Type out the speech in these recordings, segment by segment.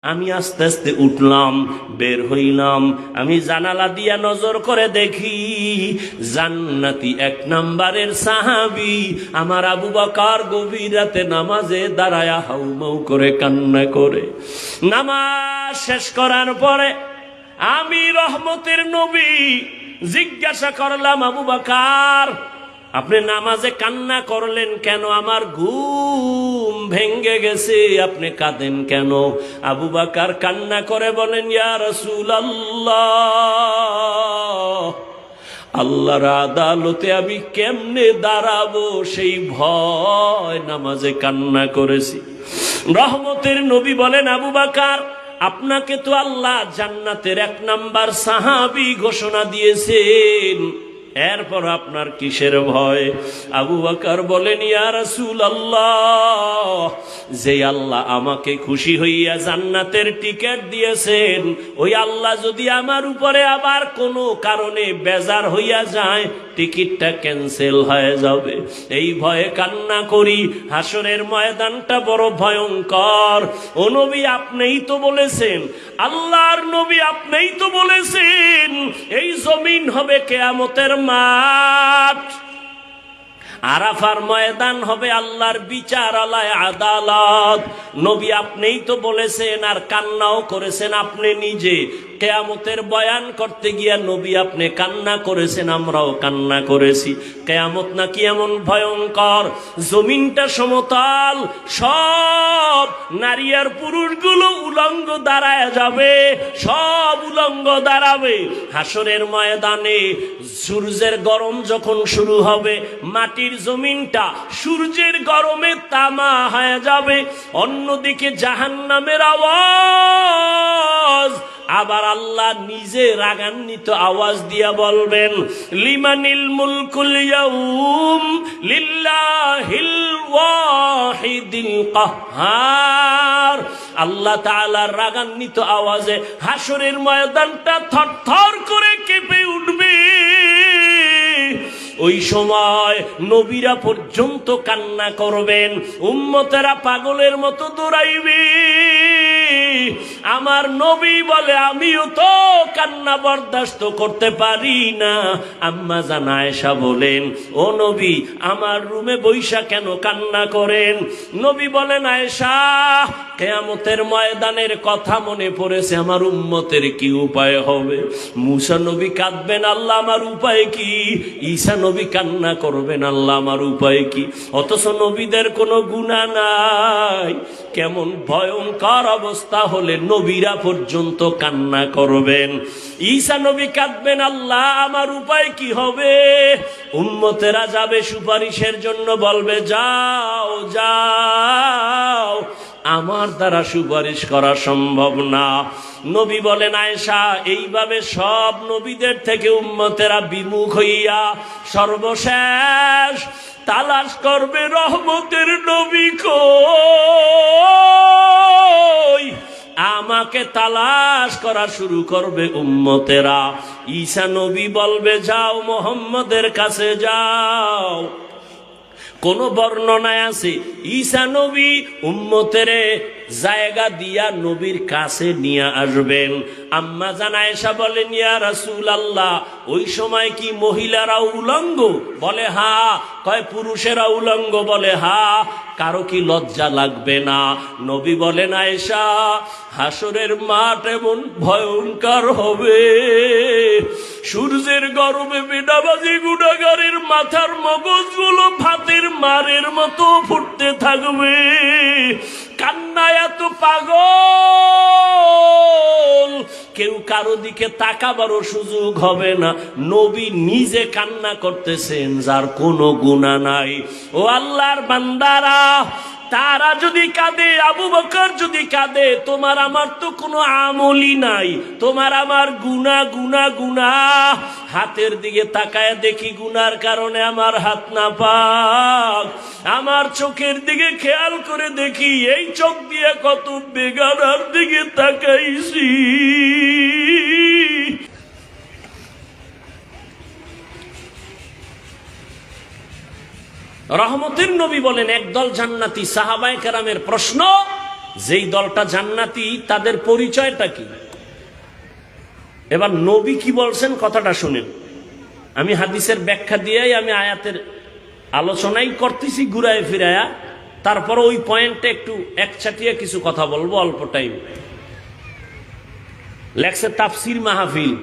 আমি আস্তে আস্তে উঠলাম, বের হইলাম। আমি জানালা দিয়া নজর করে দেখি জান্নাতি 1 নম্বরের সাহাবী আমার আবু বকর গভীর রাতে নামাজে দাঁড়ায়া হাউমাউ করে কান্না করে। নামাজ শেষ করার পরে আমি রহমতের নবী জিজ্ঞাসা করলাম, আবু বকর আপনি নামাজে কান্না করলেন কেন? আমার ঘুম ভেঙ্গে গেছে, আপনি কাঁদেন কেন? আবু বকর কান্না করে বলেন, ইয়া রাসূলুল্লাহ, আল্লাহর আদালতে আমি কেমনে দাঁড়াবো সেই ভয় নামাজে কান্না করেছি। রহমতের নবী বলেন, আবু বকর আপনাকে তো আল্লাহ জান্নাতের 1 নম্বর সাহাবী ঘোষণা দিয়েছেন, এরপর আপনার কিসের ভয়? আবু বকর বলেন, ইয়া রাসূলুল্লাহ, যে আল্লাহ আমাকে খুশি হইয়া জান্নাতের টিকিট দিয়েছেন, ওই আল্লাহ যদি আমার উপরে আবার কোনো কারণে বেজার হইয়া যায়, টিকিটটা ক্যান্সেল হয়ে যাবে, এই ভয়ে কান্না করি। হাসরের ময়দানটা বড় ভয়ঙ্কর। ও নবী আপনিই তো বলেছেন, আল্লাহর নবী আপনিই তো বলেছেন এই জমিন হবে কিয়ামতের মাঠ, আরাফার ময়দান হবে আল্লাহর বিচারালয়, আদালত। নবী আপনিই তো বলেছেন, আর কান্নাও করেছেন আপনি নিজে। কিয়ামতের বয়ান করতে গিয়া নবী আপনি কান্না করেছেন, আমরাও কান্না করেছি। কিয়ামত নাকি এমন ভয়ঙ্কর, জমিনটা সমতল, সব নারী আর পুরুষগুলো উলঙ্গ দাঁড়ায় যাবে, সব উলঙ্গ দাঁড়াবে। হাসরের ময়দানে সূর্যের গরম যখন শুরু হবে, মাটির জমিনটা সূর্যের গরমে তামা হয়ে যাবে। অন্যদিকে জাহান্নামের আওয়াজ, আবার আল্লাহ নিজে রাগান্বিত আওয়াজ দিয়া বলবেন, লিমানিল মুলকুল ইয়াউম লিল্লাহিল ওয়াহিদিল কাহ্হার। আল্লাহ তাআলার রাগান্বিত আওয়াজে হাসরের ময়দানটা থরথর করে কেঁপে উঠবে। ওই সময় নবীরা পর্যন্ত কান্না করবেন, উম্মতেরা পাগলের মতো দৌড়াইবে। আমার নবী বলে, আমিও তো কান্না বরদাস্ত করতে পারি না। আম্মা জান আয়েশা বলেন, ও নবী আমার রুমে বৈশা কেন কান্না করেন? নবী বলেন, আয়েশা কিয়ামতের ময়দানের কথা মনে পড়েছে, আমার উম্মতের কি উপায় হবে? মুসা নবী কাঁদবেন, আল্লাহ আমার উপায় কি? ঈসা নবী কান্না করবেন, আল্লাহ আমার উপায় কি? অথচ নবীদের কোনো গুনাহ নাই। কেমন ভয়ঙ্কর অবস্থা হলে নবীরা পর্যন্ত কান্না করবেন। ঈসা নবী কাঁদবেন, আল্লাহ আমার উপায় কি হবে? উম্মতেরা যাবে সুপারিশের জন্য, বলবে যাও যাও, আমার দ্বারা সুপারিশ করা সম্ভব না। নবী বলেন, আয়েশা এইভাবে সব নবীদের থেকে উম্মতেরা বিমুখ হইয়া সর্বশেষ তালাশ করবে রহমতের নবী কই। আমাকে তালাশ করা শুরু করবে উম্মতেরা। ঈসা নবী বলবে, যাও মুহাম্মদের কাছে যাও। কোন বর্ণনায় আছে ঈসা নবী উম্মতের জায়গা দিয়া নবীর কাছে নিয়ে আসবেন। আম্মা জান আয়েশা বলেন, ইয়া রাসূলুল্লাহ, ওই সময় কি মহিলারা উলঙ্গ? বলে হা। কয় পুরুষেরা উলঙ্গ? বলে হা। কারো কি লজ্জা লাগবে না? নবী বলেন, আয়েশা হাসরের মাঠ এমন ভয়ঙ্কর হবে, সূর্যের গরমে বেনামাজি গুনাহগারের মাথার মগজগুলো ভাতের মারের মতো ফুটতে থাকবে। কান্নায় এত পাগল, কেউ কারো দিকে তাকাবারও সুযোগ হবে না। নবী নিজে কান্না করতেছেন, যার কোনো গুনাহ নাই। ও আল্লাহর বান্দারা, তারা যদি কাঁদে, আবু বকর যদি কাঁদে, তোমার আমার তো কোনো আমলই নাই। তোমার আমার গুনাহ গুনাহ গুনাহ। হাতের দিকে তাকায় দেখি গুনার কারণে আমার হাত নাপাক। আমার চোখের দিকে খেয়াল করে দেখি এই চোখ দিয়ে কত বেগানার দিকে তাকাইছি। রহমতের নবী বলেন, একদল জান্নাতি সাহাবায়ে কেরামের প্রশ্ন, যেই দলটা জান্নাতি তাদের পরিচয়টা কি? এবার নবী কি বলছেন কথাটা শুনেন। আমি হাদিসের ব্যাখ্যা দিয়েই আমি আয়াতের আলোচনাই করতেছি ঘুরায় ফিরায়া, তারপর ওই পয়েন্টে একটু একচাটিয়া কিছু কথা বলবো অল্প টাইম। লেখছে তাফসির মাহফিল,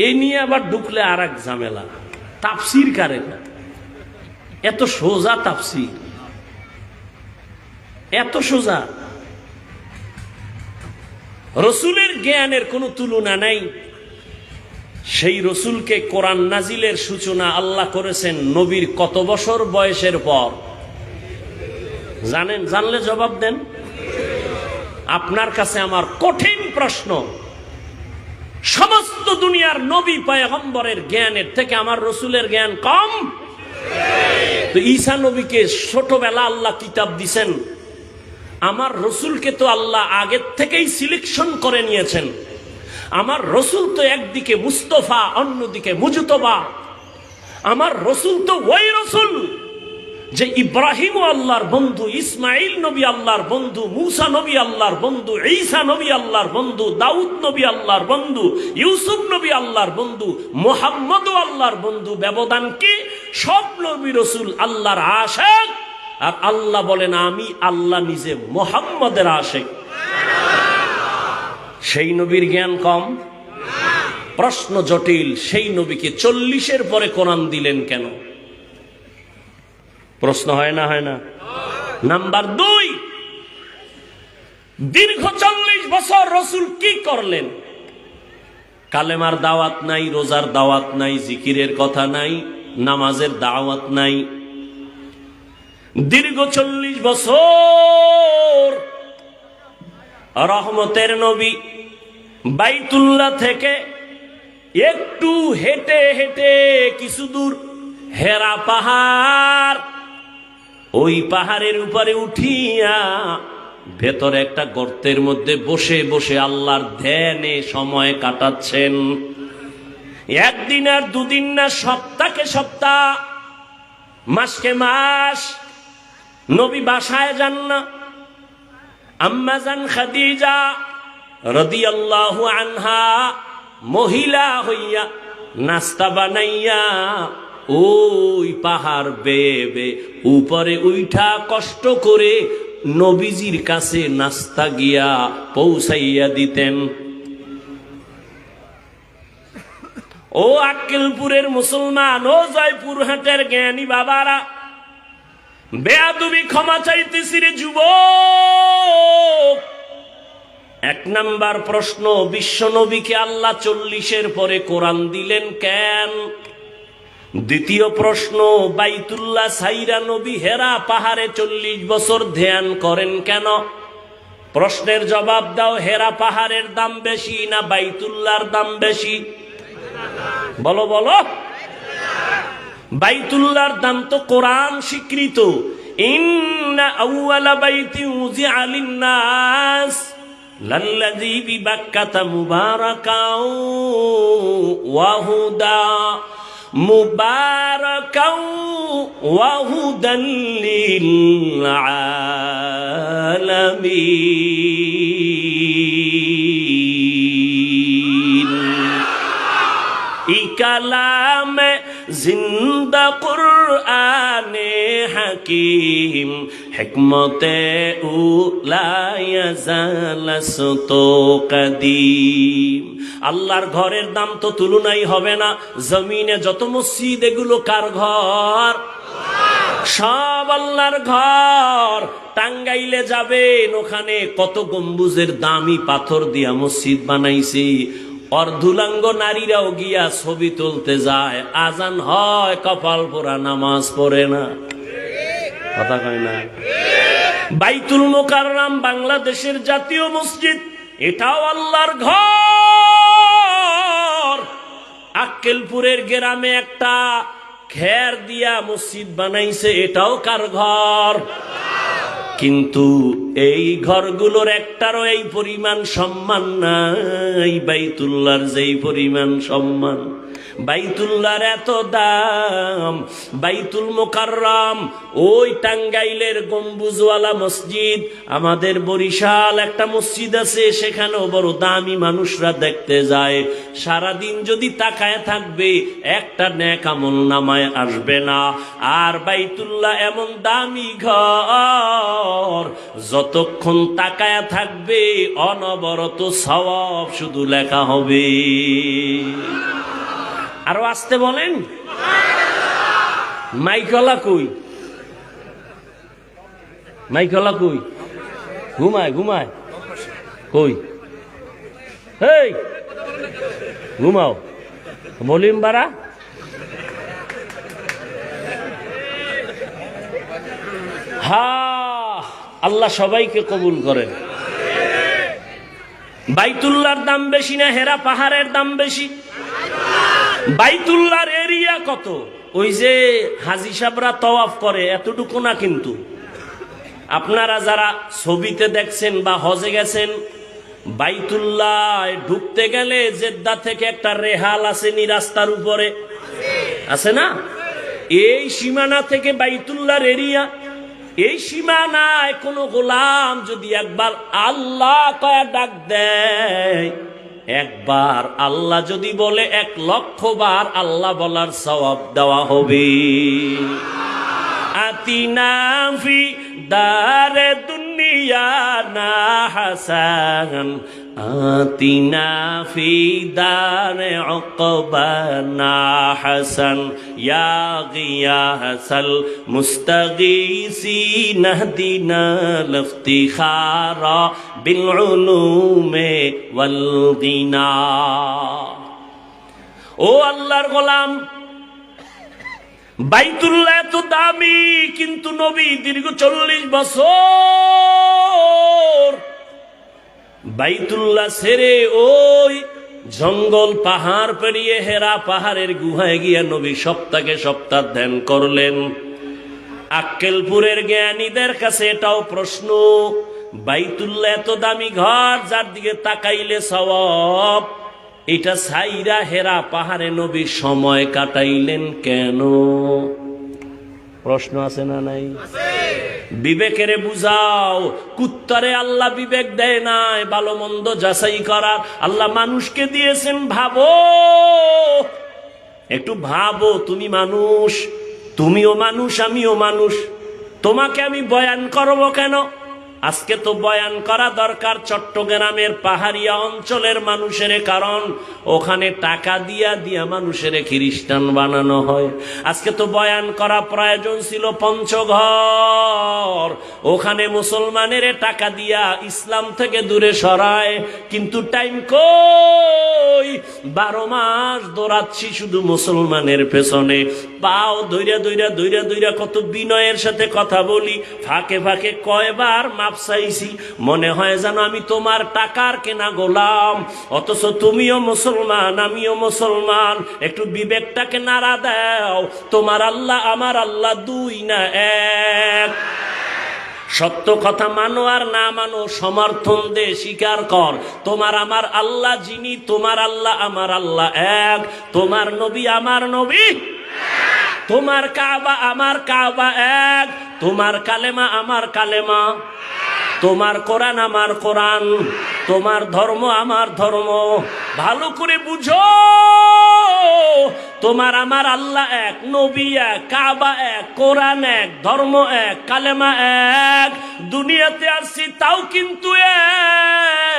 এই নিয়ে আবার ঢুকলে আর এক ঝামেলা। তাফসির কারে না, এত সোজা তাফসির, এত সোজা। রসুলের জ্ঞানের কোনো তুলনা নাই। সেই রসুলকে কোরআন নাজিলের সূচনা আল্লাহ করেছেন নবীর কত বছর বয়সের পর জানেন? জানলে জবাব দেন। আপনার কাছে আমার কঠিন প্রশ্ন, সমস্ত দুনিয়ার নবী পয়গম্বরের জ্ঞানের থেকে আমার রসুলের জ্ঞান কম? তো ঈসা নবীকে ছোটবেলা আল্লাহ কিতাব দিছেন, আমার রসুলকে তো আল্লাহ আগের থেকেই সিলেকশন করে নিয়েছেন। আমার রসুল তো একদিকে মুস্তফা, অন্যদিকে মুজতবা। আমার রসুল তো ওই রসুল যে ইব্রাহিম আল্লাহর বন্ধু, ইসমাইল নবী আল্লাহর বন্ধু, মুসা নবী আল্লাহর বন্ধু, ঈসা নবী আল্লাহর বন্ধু, দাউদ নবী আল্লাহর বন্ধু, ইউসুফ নবী আল্লাহর বন্ধু, মুহাম্মদও আল্লাহর বন্ধু। ব্যবধান কি? সব নবী রসুল আল্লাহর আশিক, আর আল্লাহ বলেন আমি আল্লাহ নিজে মুহাম্মদের আশিক। সেই নবীর জ্ঞান কম? প্রশ্ন জটিল। সেই নবীকে 40-এর পরে কোরআন দিলেন কেন? প্রশ্ন হয় না? হয় না? নাম্বার 2, দীর্ঘ 40 বছর রসুল কি করলেন? কালেমার দাওয়াত নাই, রোজার দাওয়াত নাই, জিকিরের কথা নাই, নামাজের দাওয়াত নাই। দীর্ঘ 40 বছর রহমতের নবী বাইতুল্লাহ থেকে একটু হেঁটে হেঁটে কিছু দূর হেরা পাহাড়, ওই পাহাড়ের উপরে উঠিয়া ভেতরে একটা গর্তের মধ্যে বসে বসে আল্লাহর ধ্যানে সময় কাটাচ্ছেন। একদিন আর দুদিন না, সপ্তাহকে সপ্তাহ, মাসকে মাস নবী বাসায় যান না। আম্মা জান খাদিজা রাদিয়াল্লাহু আনহা মহিলা হইয়া নাস্তা বানাইয়া ওই পাহাড় বেয়ে বেয়ে উপরে উঠা কষ্ট করে নবীজির কাছে নাস্তা গিয়া পৌঁছাইয়া দিতেন। ও আক্কেলপুরের মুসলমান, ও জয়পুরহাটের জ্ঞানী বাবারা, বেয়াদবি ক্ষমা চাইতেছি রে যুবক। 1 নাম্বার প্রশ্ন, বিশ্ব নবীকে আল্লাহ 40-এর পরে কোরআন দিলেন কেন? দ্বিতীয় প্রশ্ন, বাইতুল্লাহ সাইরা নবী হেরা পাহাড়ে 40 বছর ধ্যান করেন কেন? প্রশ্নের জবাব দাও। হেরা পাহাড়ের দাম বেশি না বাইতুল্লাহর দাম বেশি? বলো বলো। বাইতুল্লাহর দাম তো কোরআন স্বীকৃত। ইন্না আউওয়ালা বাইতি উযিআ লিন-নাস লাল্লাযী বিবাক্কাতা মুবারাকাও ওয়া হুদা মুবারাকাও ওয়া হুদাল লিল আলামিন। ই কালামে জিন্দা কুরআনে হাকিম হিকমতে উলা ইয়াজালাসতু কাদিম। আল্লাহর ঘরের দাম তো তুলনাই হবে না। জমিনে যত মসজিদ, এগুলো কার ঘর? সব আল্লাহর ঘর। টাঙ্গাইলে যাবেন, ওখানে কত গম্বুজের দামি পাথর দিয়া মসজিদ বানাইছি। অর্ধুলাঙ্গ নারীরাও গিয়া ছবি তুলতে যায়, আজান হয় কপাল পোড়া, নামাজ পড়ে না। কথা কয় না? বাইতুল মোকাররম বাংলাদেশের জাতীয় মসজিদ, এটাও আল্লাহর ঘর। আক্কেলপুরের গ্রামে একটা খের দিয়া মসজিদ বানাইছে, এটাও কার ঘর? কিন্তু এই ঘরগুলোর একটারও এই পরিমাণ সম্মান নাই বাইতুল্লাহর যেই পরিমাণ সম্মান। বাইতুল্লাহর এত দাম। বাইতুল মুকাররম ওই টাঙ্গাইলের গম্বুজওয়ালা মসজিদ, আমাদের বরিশাল একটা মসজিদ আছে, সেখানেও বড় দামি মানুষরা দেখতে যায়। সারাদিন যদি তাকায় থাকবে একটা নেক আমল নামায় আসবে না। আর বাইতুল্লাহ এমন দামি ঘর, যতক্ষণ তাকায় থাকবে অনবরত সওয়াব শুধু লেখা হবে। আরো আসতে বলেন। মাইকলা কই? মাইকলা কই? ঘুমায় ঘুমায় কই? এই ঘুমাও, বলিম বারা। হা, আল্লাহ সবাইকে কবুল করেন। বাইতুল্লাহর দাম বেশি না হেরা পাহাড়ের দাম বেশি? বাইতুল্লাহর এরিয়া কত? ওই যে হাজী সাহেবরা তওয়াফ করে এতটুকু না, কিন্তু আপনারা যারা ছবিতে দেখছেন বা হজে গেছেন, বাইতুল্লাহ ঢুকতে গেলে জেদ্দা থেকে একটা রেহাল আসেনি রাস্তার উপরে, আছে না? এই সীমানা থেকে বাইতুল্লাহর এরিয়া, এই সীমানায় কোন গোলাম যদি একবার আল্লাহ কয়া ডাক দেয়, একবার আল্লাহ যদি বলে 1,00,000 বার আল্লাহ বলার সওয়াব দেওয়া হবে। আতিনা ফি দারে দুনিয়া না হাসান, আতিনা ফি দারে উকবা না হাসান, ইয়া গিয়াসাল মুস্তাগীসিন ইহদিনা লিফতিখারা বিল উলুমে ওয়াল গিনা। ও আল্লাহর গোলাম, বাইতুল্লাহ এত দামি, কিন্তু নবী দীর্ঘ 40 বছর বাইতুল্লাহ ছেড়ে ওই জঙ্গল পাহাড় পেরিয়ে হেরা পাহাড়ের গুহায় গিয়ে নবী সপ্তাহে সপ্তাহ ধ্যান করলেন। আক্কেলপুরের জ্ঞানীদের কাছে এটাও প্রশ্ন, বাইতুল্লাহ এত দামি ঘর, যার দিকে তাকাইলে সওয়াব, এটা ছাইরা হেরা পাহাড়ে নবী সময় কাটাইলেন কেন? প্রশ্ন আছে না নাই? বিবেকেরে বুঝাও। কুত্তারে আল্লাহ বিবেক দেয় নাই ভালো মন্দ যাচাই করার, আল্লাহ মানুষকে দিয়েছেন। ভাবো, একটু ভাবো, তুমি মানুষ, তুমিও মানুষ, আমিও মানুষ। তোমাকে আমি বয়ান করব কেন? আজকে তো বয়ান করা দরকার চট্টগ্রামের পাহাড়িয়া অঞ্চলের মানুষের, কারণ ওখানে টাকা দিয়া দিয়া মানুষের খ্রিস্টান বানানো হয়। আজকে তো বয়ান করা প্রয়োজন ছিল পঞ্চঘর, ওখানে মুসলমানের টাকা দিয়া ইসলাম থেকে দূরে সরায়, কিন্তু টাইম কই? 12 মাস দৌড়াচ্ছি শুধু মুসলমানের পেছনে, পাও ধৈর্য ধৈর্য ধৈর্য ধৈর্য, কত বিনয়ের সাথে কথা বলি, ফাঁকে ফাঁকে কয়বার চাইছি, মনে হয় যেন আমি তোমার টাকার কেনা গোলাম, অথচ তুমিও মুসলমান, আমিও মুসলমান। একটু বিবেকটাকে নাড়া দাও। তোমার আল্লাহ আমার আল্লাহ দুই না এক। সত্য কথা মানো আর না মানো, সমর্থন দে, স্বীকার কর। তোমার আমার আল্লাহ যিনি, তোমার আল্লাহ আমার আল্লাহ এক। তোমার নবী আমার নবী, তোমার কাবা আমার কাবা এক। তোমার কালেমা আমার কালেমা, তোমার কোরআন আমার কোরআন, তোমার ধর্ম আমার ধর্ম। ভালো করে বুঝো, তোমার আমার আল্লাহ এক, নবী এক, কাবা এক, কোরআন এক, ধর্ম এক, কালেমা এক। দুনিয়াতে আসছি তাও কিন্তু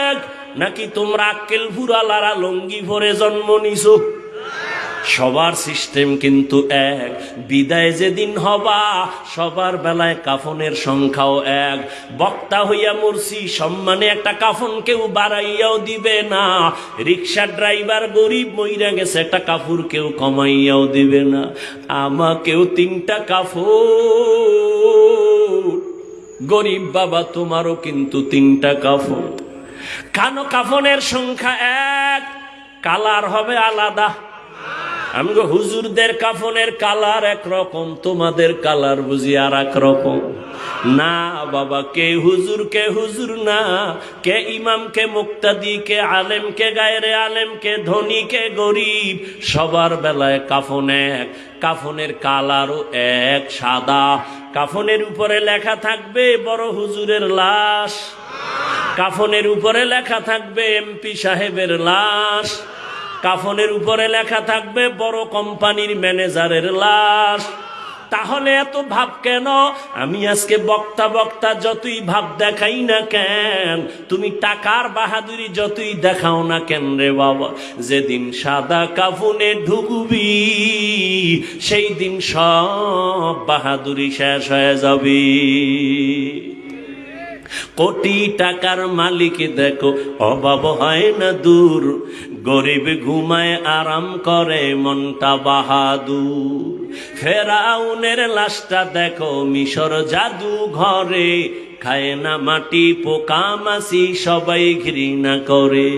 এক। নাকি তোমরা আক্কেলপুর আলারা লঙ্গি ভরে জন্ম নিছো? সবার সিস্টেম কিন্তু এক। বিদায় যেদিন হবা সবার বেলায় কাফনের সংখ্যাও এক। বক্তা হইয়া মরছি, সম্মানে একটা কাফন কেউ বাড়াইয়াও দিবে না। রিক্সা ড্রাইভার গরিব মইরা গেছে, একটা কাপড় কেউ কমাইয়াও দিবে না। আমাকেও 3টা কাফন। গরিব বাবা, তোমারও কিন্তু 3টা কাফন। কানো কাফনের সংখ্যা এক, কালার হবে আলাদা। আমগো হুজুরদের কাফনের কালার একরকম, তোমাদের কালার বুঝি আর এক রকম। না বাবা, কে হুজুর কে হুজুর না, কে ইমাম কে মুক্তাদি, কে আলেম কে গায়রে আলেম, কে ধনী কে গরিব, সবার বেলায় কাফন এক। কাফনের কালারও এক, সাদা। কাফনের উপরে লেখা থাকবে বড় হুজুরের লাশ, কাফনের উপরে লেখা থাকবে এমপি সাহেবের লাশ, কাফনের উপরে লেখা থাকবে বড় কোম্পানির ম্যানেজারের লাশ। তাহলে এত ভাব কেন? আমি আজকে বক্তা যতই ভাব দেখাই না কেন, তুমি টাকার বাহাদুরি যতই দেখাও না কেন রে বাবা, যেদিন সাদা কাফনে ঢুকবি সেই দিন সব বাহাদুরি শেষ হয়ে যাবে। কোটি টাকার মালিক দেখো অভাব হয় না দূর, গরিব ঘুমায় আরাম করে মনটা বাহাদুর। ফেরাউনের লাশটা দেখো মিশর জাদু ঘরে, খায় না মাটি পোকা মাছি সবাই ঘৃণা করে।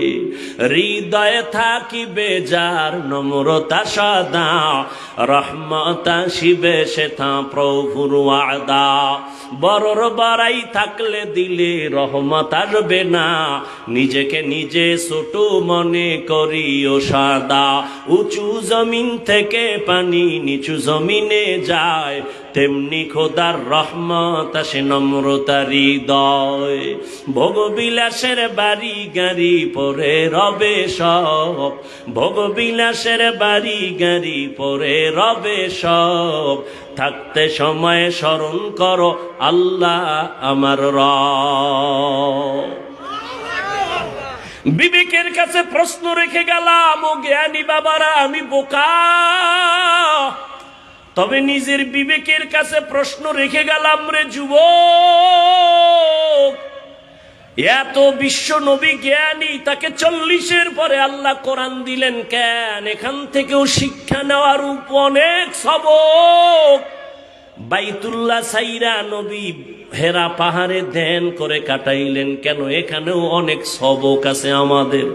হৃদয়ে থাকিবে যার নম্রতা সদা, রহমত আসিবে সেথা প্রভুর ওয়াদা। বড়র বড়াই থাকলে দিলে রহমত আসবে না, নিজেকে নিজে ছোট মনে করিও সাদা। উঁচু জমিন থেকে পানি নিচু জমিনে যায়, তেমনি খোদার রহমত আসে নম্রতার হৃদয়। ভোগবিলাসের বাড়ি গাড়ি পরে রবে সব, ভোগবিলাসের বাড়ি গাড়ি পরে রবে সব। থাকতে সময় স্মরণ করো আল্লাহ আমার রব। বিবেকের কাছে প্রশ্ন রেখে গেলাম, ও জ্ঞানী বাবারা আমি বোকা, তবে নিজের বিবেকের কাছে প্রশ্ন রেখে গেলাম রে যুবক, এত বিশ্ব নবী জ্ঞানী, তাকে 40-এর পরে আল্লাহ কোরআন দিলেন কেন? এখান থেকেও শিক্ষা নেওয়ার অনেক সবক। বাইতুল্লাহ সাইরা নবী হেরা পাহাড়ে ধ্যান করে কাটাইলেন কেন? এখানেও অনেক সবক আছে আমাদের।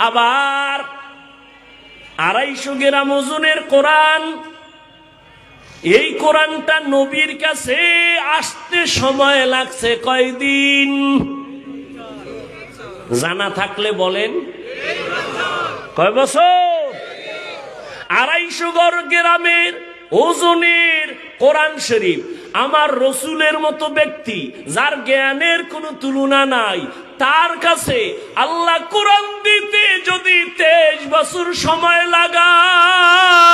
আবার 250 গ্রাম ওজনের কোরআন, এই কোরআনটা নবীর কাছে আসতে সময় লাগছে কয়দিন? জানা থাকলে বলেন কয় বছর? 250 গ্রামের ওজনের কোরআন শরীফ আমার রসুলের মতো ব্যক্তি, যার জ্ঞানের কোনো তুলনা নাই, তার কাছে আল্লাহ কোরআন দিতে যদি 23 বছর সময় লাগায়,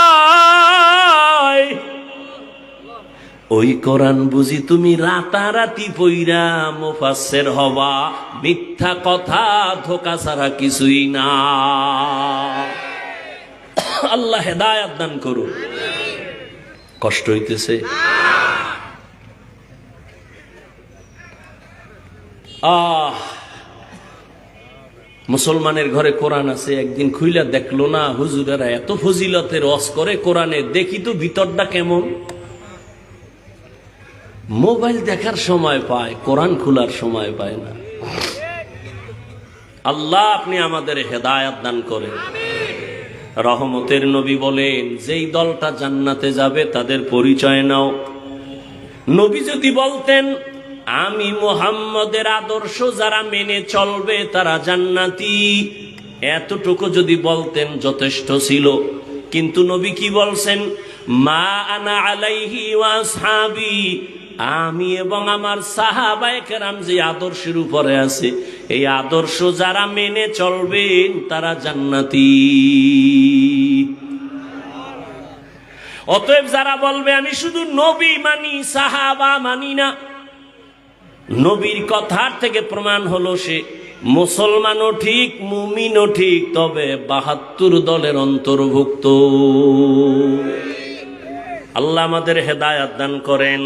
ওই কোরআন বুঝি তুমি রাতারাতি পইরা মুফাসসির হবা? মিথ্যা কথা, ধোঁকা ছাড়া কিছুই না। আল্লাহ হেদায়েত দান করুন। কষ্ট হইতেছে? মুসলমানের ঘরে কোরআন আছে, একদিন খুইলা দেখলো না হুজুরেরা এত ফজিলতের ওয়াজ করে কোরআনে, দেখি তো ভিতরটা কেমন। মোবাইল দেখার সময় পায়, কোরআন খোলার সময় পায় না। আল্লাহ আপনি আমাদের হেদায়েত দান করেন। রহমতের নবী বলেন, যেই দলটা জান্নাতে যাবে তাদের পরিচয় নাও। নবী যদি বলতেন আমি মুহাম্মদের আদর্শ যারা মেনে চলবে তারা জান্নাতি, এতটুকু যদি বলতেন যথেষ্ট ছিল। কিন্তু নবী কি বলছেন? মা আনা আলাইহি ওয়া আসহাবি, আমি এবং আমার সাহাবায়ে কেরাম যে আদর্শের উপরে আছে, এই আদর্শ যারা মেনে চলবেন তারা জান্নাতি। অতএব যারা বলবে আমি শুধু নবী মানি সাহাবা মানি না, নবীর কথার থেকে প্রমাণ হলো সে মুসলমানও ঠিক মুমিনও ঠিক, তবে 72 দলের অন্তর্ভুক্ত। আল্লাহ আমাদের হেদায়েত দান করেন।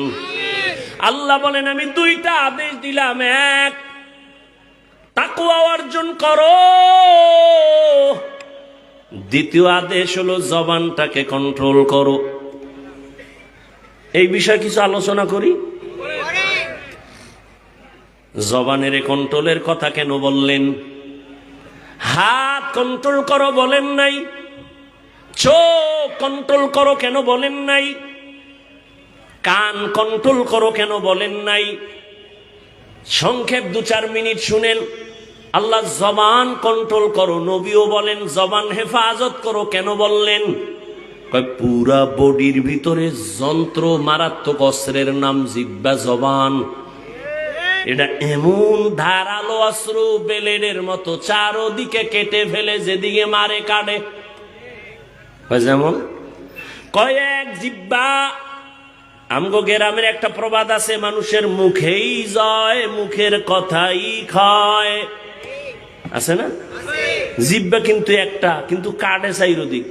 আল্লাহ বলেন আমি 2টা আদেশ দিলাম, এক তাকওয়া অর্জন করো, দ্বিতীয় আদেশ হলো জবানটাকে কন্ট্রোল করো। এই বিষয়ে কিছু আলোচনা করি। জবানের কন্ট্রোলের কথা কেন বললেন? হাত কন্ট্রোল করো বলেন নাই? চোখ কন্ট্রোল করো কেন বলেন নাই? কান কন্ট্রোল করো কেন বলেন নাই? সংক্ষেপ 2-4 মিনিট শুনেন। আল্লাহ জবান কন্ট্রোল করো, নবীও বলেন জবান হেফাজত করো, কেন বললেন? পুরা বডির ভিতরে যন্ত্র, মারাত্মক অস্ত্রের নাম জিহ্বা, জবান। এটা এমন ধারালো অস্ত্র, বেলেডের মতো, চারদিকে কেটে ফেলে, যেদিকে মারে কাটে। যেমন কয়েক জিহ্বা। আমগো গ্রামের একটা প্রবাদ আছে, মানুষের মুখেই জয়, মুখের কথাই খায়, আছে না? জিহ্বা কিন্তু একটা, কিন্তু কাটে চাইরদিক।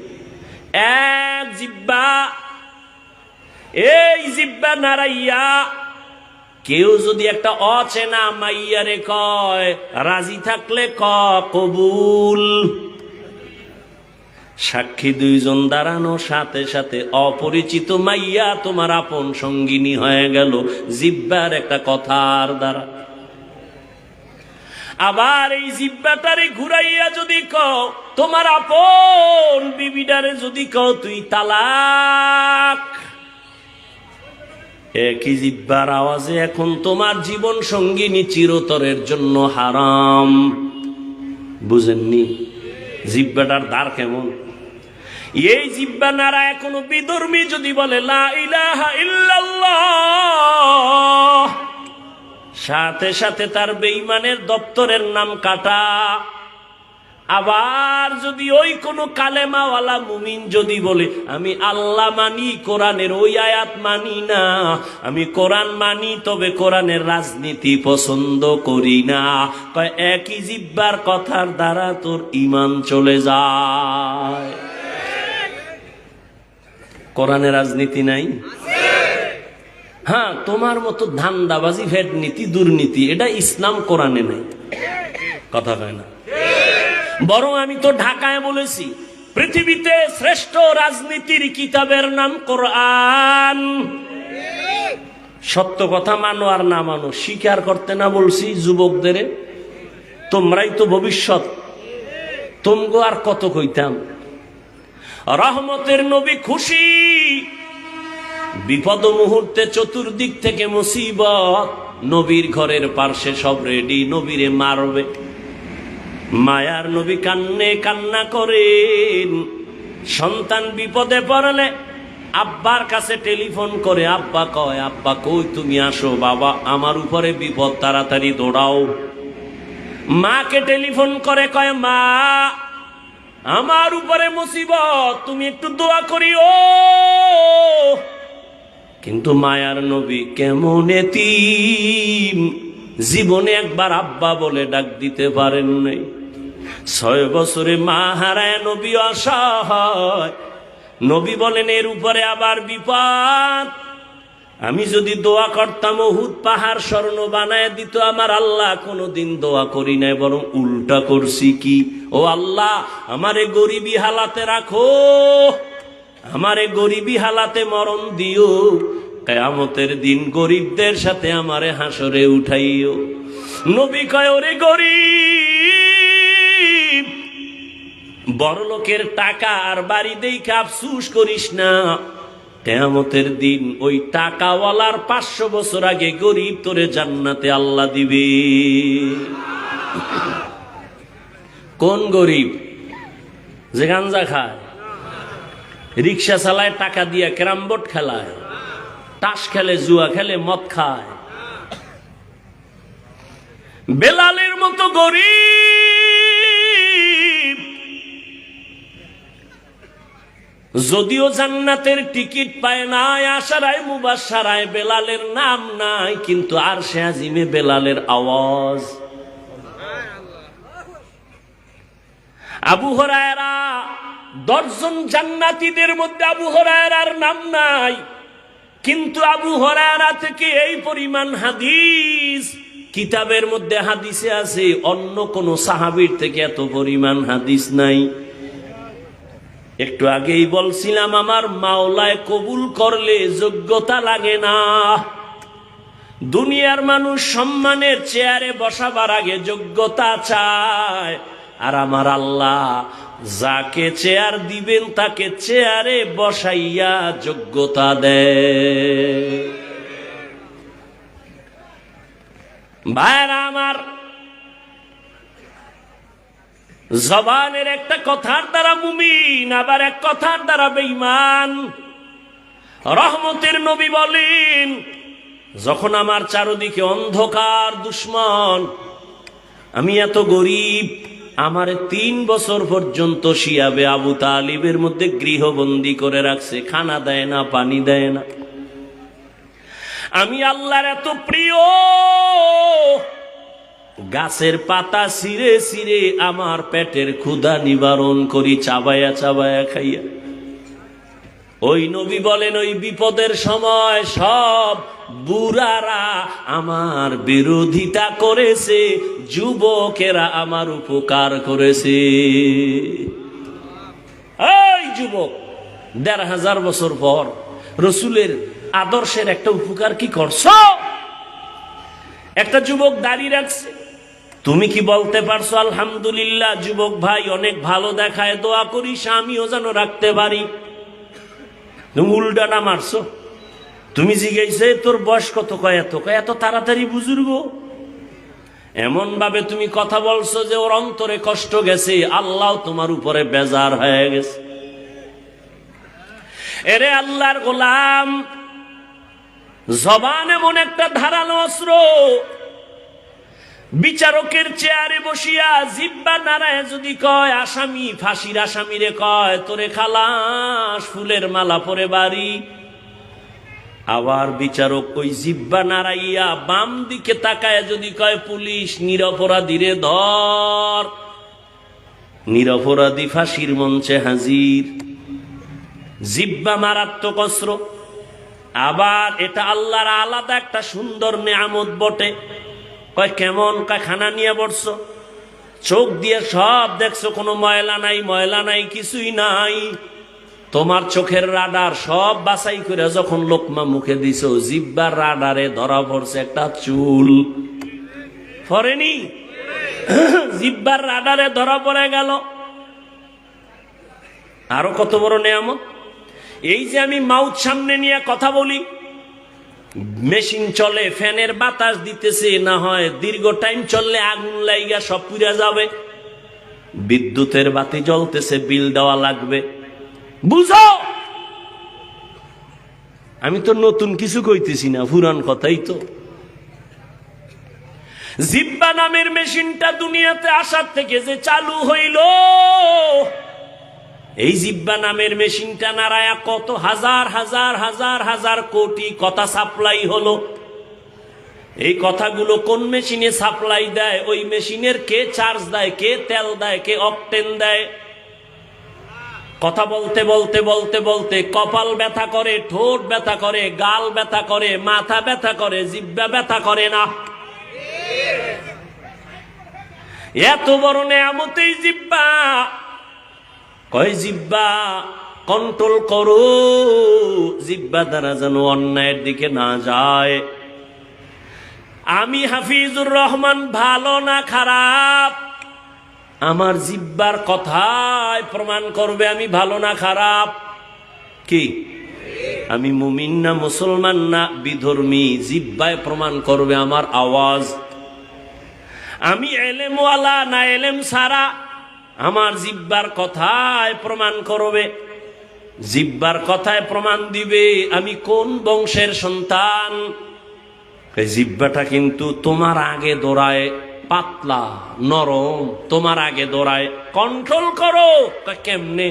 এক জিহ্বা, এই জিহ্বা নাড়াইয়া কেউ যদি একটা অচেনা মাইয়ারে কয়, রাজি থাকলে কবুল। সাক্ষী 2 জন দাঁড়ানো, সাথে সাথে অপরিচিত মাইয়া তোমার আপন সঙ্গিনী হয়ে গেল জিহ্বার একটা কথার দ্বারা। আবার এই জিহ্বাটারে ঘুরাইয়া যদি কও তোমার আপন বিবিডারে, যদি কও তুই তালাক, একই জিহ্বার আওয়াজে এখন তোমার জীবন সঙ্গিনী চিরতরের জন্য হারাম। বুঝেননি জিহ্বাটার দ্বার কেমন? এই জিহ্বা নাড়ায় কোনো বিধর্মী যদি বলে লা ইলাহা ইল্লাল্লাহ, সাথে সাথে তার বেঈমানের দপ্তরের নাম কাটা। আবার যদি ওই কোন কালেমাওয়ালা মুমিন যদি বলে আমি আল্লাহ মানি, কোরআনের ওই আয়াত মানি না, আমি কোরআন মানি তবে কোরআনের রাজনীতি পছন্দ করি না, কয় একই জিহ্বার কথার দ্বারা তোর ঈমান চলে যায়। কোরআনের রাজনীতি নাই? হ্যাঁ, তোমার মতো ধান্দাবাজি, ভেট নীতি, দুর্নীতি, এটা ইসলাম কোরআনে নাই। কথা হয় না? বরং আমি তো ঢাকায় বলেছি, পৃথিবীতে শ্রেষ্ঠ রাজনীতির কিতাবের নাম কোরআন। সত্য কথা মানো আর না মানো, স্বীকার করতে না বলছি যুবকদের, তোমরাই তো ভবিষ্যৎ, তোমগো আর কত কইতাম। রহমতের নবী খুশি, বিপদ মুহূর্তে চতুর্দিক থেকে মুসিবত, নবীর ঘরের পার্শ্বে সব রেডি, নবীরে মারবে। মায়ার নবী কান্নে কান্না করেন, সন্তান বিপদে পড়লে আব্বার কাছে টেলিফোন করে, আব্বা কয় আব্বা কই তুমি আসো, বাবা আমার উপরে বিপদ, তাড়াতাড়ি দৌড়াও। মাকে টেলিফোন করে কয় মা আমার উপরে মুসিবত, তুমি একটু দোয়া করিও। কিন্তু মায়ার নবী কেমন এতিম, জীবনে একবার আব্বা বলে ডাক দিতে পারেন নাই। 6 বছরে মা হারায় নবী অসহায়। নবী বলেন এর উপরে আবার বিপদ, আমি যদি দোয়া করতাম উহুদ পাহাড় স্বর্ণ বানায় দিত আমার আল্লাহ, কোনদিন দোয়া করি নাই, বরং উল্টা করছি কি, ও আল্লাহ আমারে গরিবী হালাতে রাখো, আমারে গরিবী হালাতে মরণ দিও, কিয়ামতের দিন গরিবদের সাথে আমারে হাসরে উঠাইও। নবী কয় ওরে গরিব, বড় লোকের টাকা আর বাড়ি দেখে আফসুস করিস না, কিয়ামতের দিন ওই টাকাওয়ালার 500 বছর আগে গরিব তোরে জান্নাতে আল্লাহ দিবে। কোন গরিব? যে গাঞ্জা খায়, রিক্সা চালায়, টাকা দিয়ে ক্যারাম বোর্ড খেলায়, তাস খেলে, জুয়া খেলে, মদ খায়। বেলালের মতো গরিব, যদিও জান্নাতের টিকিট পায় নাই, আশারায় মুবাশশারায় বেলালের নাম নাই, কিন্তু আরশে আজিমে বেলালের আওয়াজ। আবু হুরায়রা, 10 জন জান্নাতীদের মধ্যে আবু হুরায়রার নাম নাই, কিন্তু আবু হুরায়রা থেকে এই পরিমাণ হাদিস কিতাবের মধ্যে হাদিসে আছে, অন্য কোন সাহাবীর থেকে এত পরিমাণ হাদিস নাই। একটু আগেই বলছিলাম আমার মাওলায় কবুল করলে যোগ্যতা লাগে না। দুনিয়ার মানুষ সম্মানের চেয়ারে বসাবার আগে যোগ্যতা চায়, আর আমার আল্লাহ যাকে চেয়ার দিবেন তাকে চেয়ারে বসাইয়া যোগ্যতা দেয়। ভাইরা আমার, জবানের একটা কথার দ্বারা মুমিন, আবার এক কথার দ্বারা বেঈমান। রহমতের নবী বলেন, যখন আমার চারদিকে অন্ধকার দুশ্মন, আমি এত গরিব, আমার 3 বছর পর্যন্ত শিয়াবে আবু তালিবের মধ্যে গৃহবন্দী করে রাখছে, খানা দেয় না, পানি দেয় না। আমি আল্লাহর এত প্রিয়, গাছের পাতা ছিঁড়ে ছিঁড়ে আমার পেটের ক্ষুধা নিবারণ করি, চাবায়া চাবায়া খাইয়া। ওই নবী বলেন, ওই বিপদের সময় সব বুড়ারা আমার বিরোধিতা করেছে, যুবকেরা আমার উপকার করেছে। এই যুবক, 1500 বছর পর রসুলের আদর্শের একটা উপকার কি করছো? একটা যুবক দাঁড়িয়ে রাখছে, তুমি কি বলতে পারছো আলহামদুলিল্লাহ যুবক ভাই অনেক ভালো দেখায়, দোয়া করিস আমিও যেন রাখতে পারি? তুমি উল্টাটা মারছো। তুমি জিজ্ঞেসে তোর বয়স কত? কয় এত। কয় এত তাড়াতাড়ি বুজুর্গ? এমন ভাবে তুমি কথা বলছো যে ওর অন্তরে কষ্ট গেছে, আল্লাহ তোমার উপরে বেজার হয়ে গেছে। এরে আল্লাহর গোলাম, জবান এমন একটা ধারালো অস্ত্র, বিচারকের চেয়ারে বসিয়া জিহ্বা নাড়ায় যদি কয় আসামি, ফাঁসির আসামিরে কয় তোরে খালাস, ফুলের মালা পরে বাড়ি। আবার বিচারক ওই জিহ্বা নাড়াইয়া বাম দিকে তাকায় যদি কয় পুলিশ, নিরপরাধীরে ধর, নিরপরাধী ফাঁসির মঞ্চে হাজির। জিহ্বা মারাত্মক অস্ত্র। আবার এটা আল্লাহর আলাদা একটা সুন্দর নেয়ামত বটে। কয় কেমন? কয় খানা নিয়ে বসছো, চোখ দিয়ে সব দেখছো, কোনো ময়লা নাই, ময়লা নাই, কিছুই নাই। তোমার চোখের রাডার সব বাছাই করে যখন লোকমা মুখে দিছো, জিহ্বার রাডারে ধরা পড়ছে একটা চুল। পড়েনি? জিহ্বার রাডারে ধরা পড়ে গেল। আরো কত বড় নেয়ামত! এই যে আমি মাউথ সামনে নিয়ে কথা বলি, মেশিন চলে, ফ্যানের বাতাস দিতেছে, না হয় দীর্ঘ টাইম চললে আগুন লাইগা সব পুড়ে যাবে। বিদ্যুতের বাতি জ্বলতেছে, বিল দেওয়া লাগবে। বুঝো, আমি তো নতুন কিছু কইতেছি না, পুরান কথাই তো। জিহ্বা নামের মেশিনটা দুনিয়াতে আসার থেকে যে চালু হইল, এই জিহ্বা নামের মেশিনটা নাড়ায়া কত হাজার হাজার হাজার হাজার কোটি কথা সাপ্লাই হলো। এই কথাগুলো কোন মেশিনে সাপ্লাই দেয়? ওই মেশিনের কে চার্জ দেয়, কে তেল দেয়, কে অকটেন দেয়? কথা বলতে বলতে বলতে বলতে কপাল ব্যথা করে, ঠোঁট ব্যথা করে, গাল ব্যথা করে, মাথা ব্যথা করে, জিহ্বা ব্যথা করে না? এত বড় নেয়ামত এই জিহ্বা। কয় জিহ্বা কন্ট্রোল করো, জিহ্বা দ্বারা যেন অন্যায়ের দিকে না যায়। আমি হাফিজুর রহমান ভালো না খারাপ, আমার জিহ্বার কথায় প্রমাণ করবে আমি ভালো না খারাপ। কি আমি মুমিন না মুসলমান না বিধর্মী, জিহ্বায় প্রমাণ করবে আমার আওয়াজ। আমি এলেমওয়ালা না এলেম সারা, আমার জিহ্বার কথায় প্রমাণ করবে। জিহ্বার কথায় প্রমাণ দিবে আমি কোন বংশের সন্তান। জিহ্বাটা কিন্তু তোমার আগে দৌড়ায়, পাতলা নরম, তোমার আগে দৌড়ায়। কন্ট্রোল করো। কেমনে?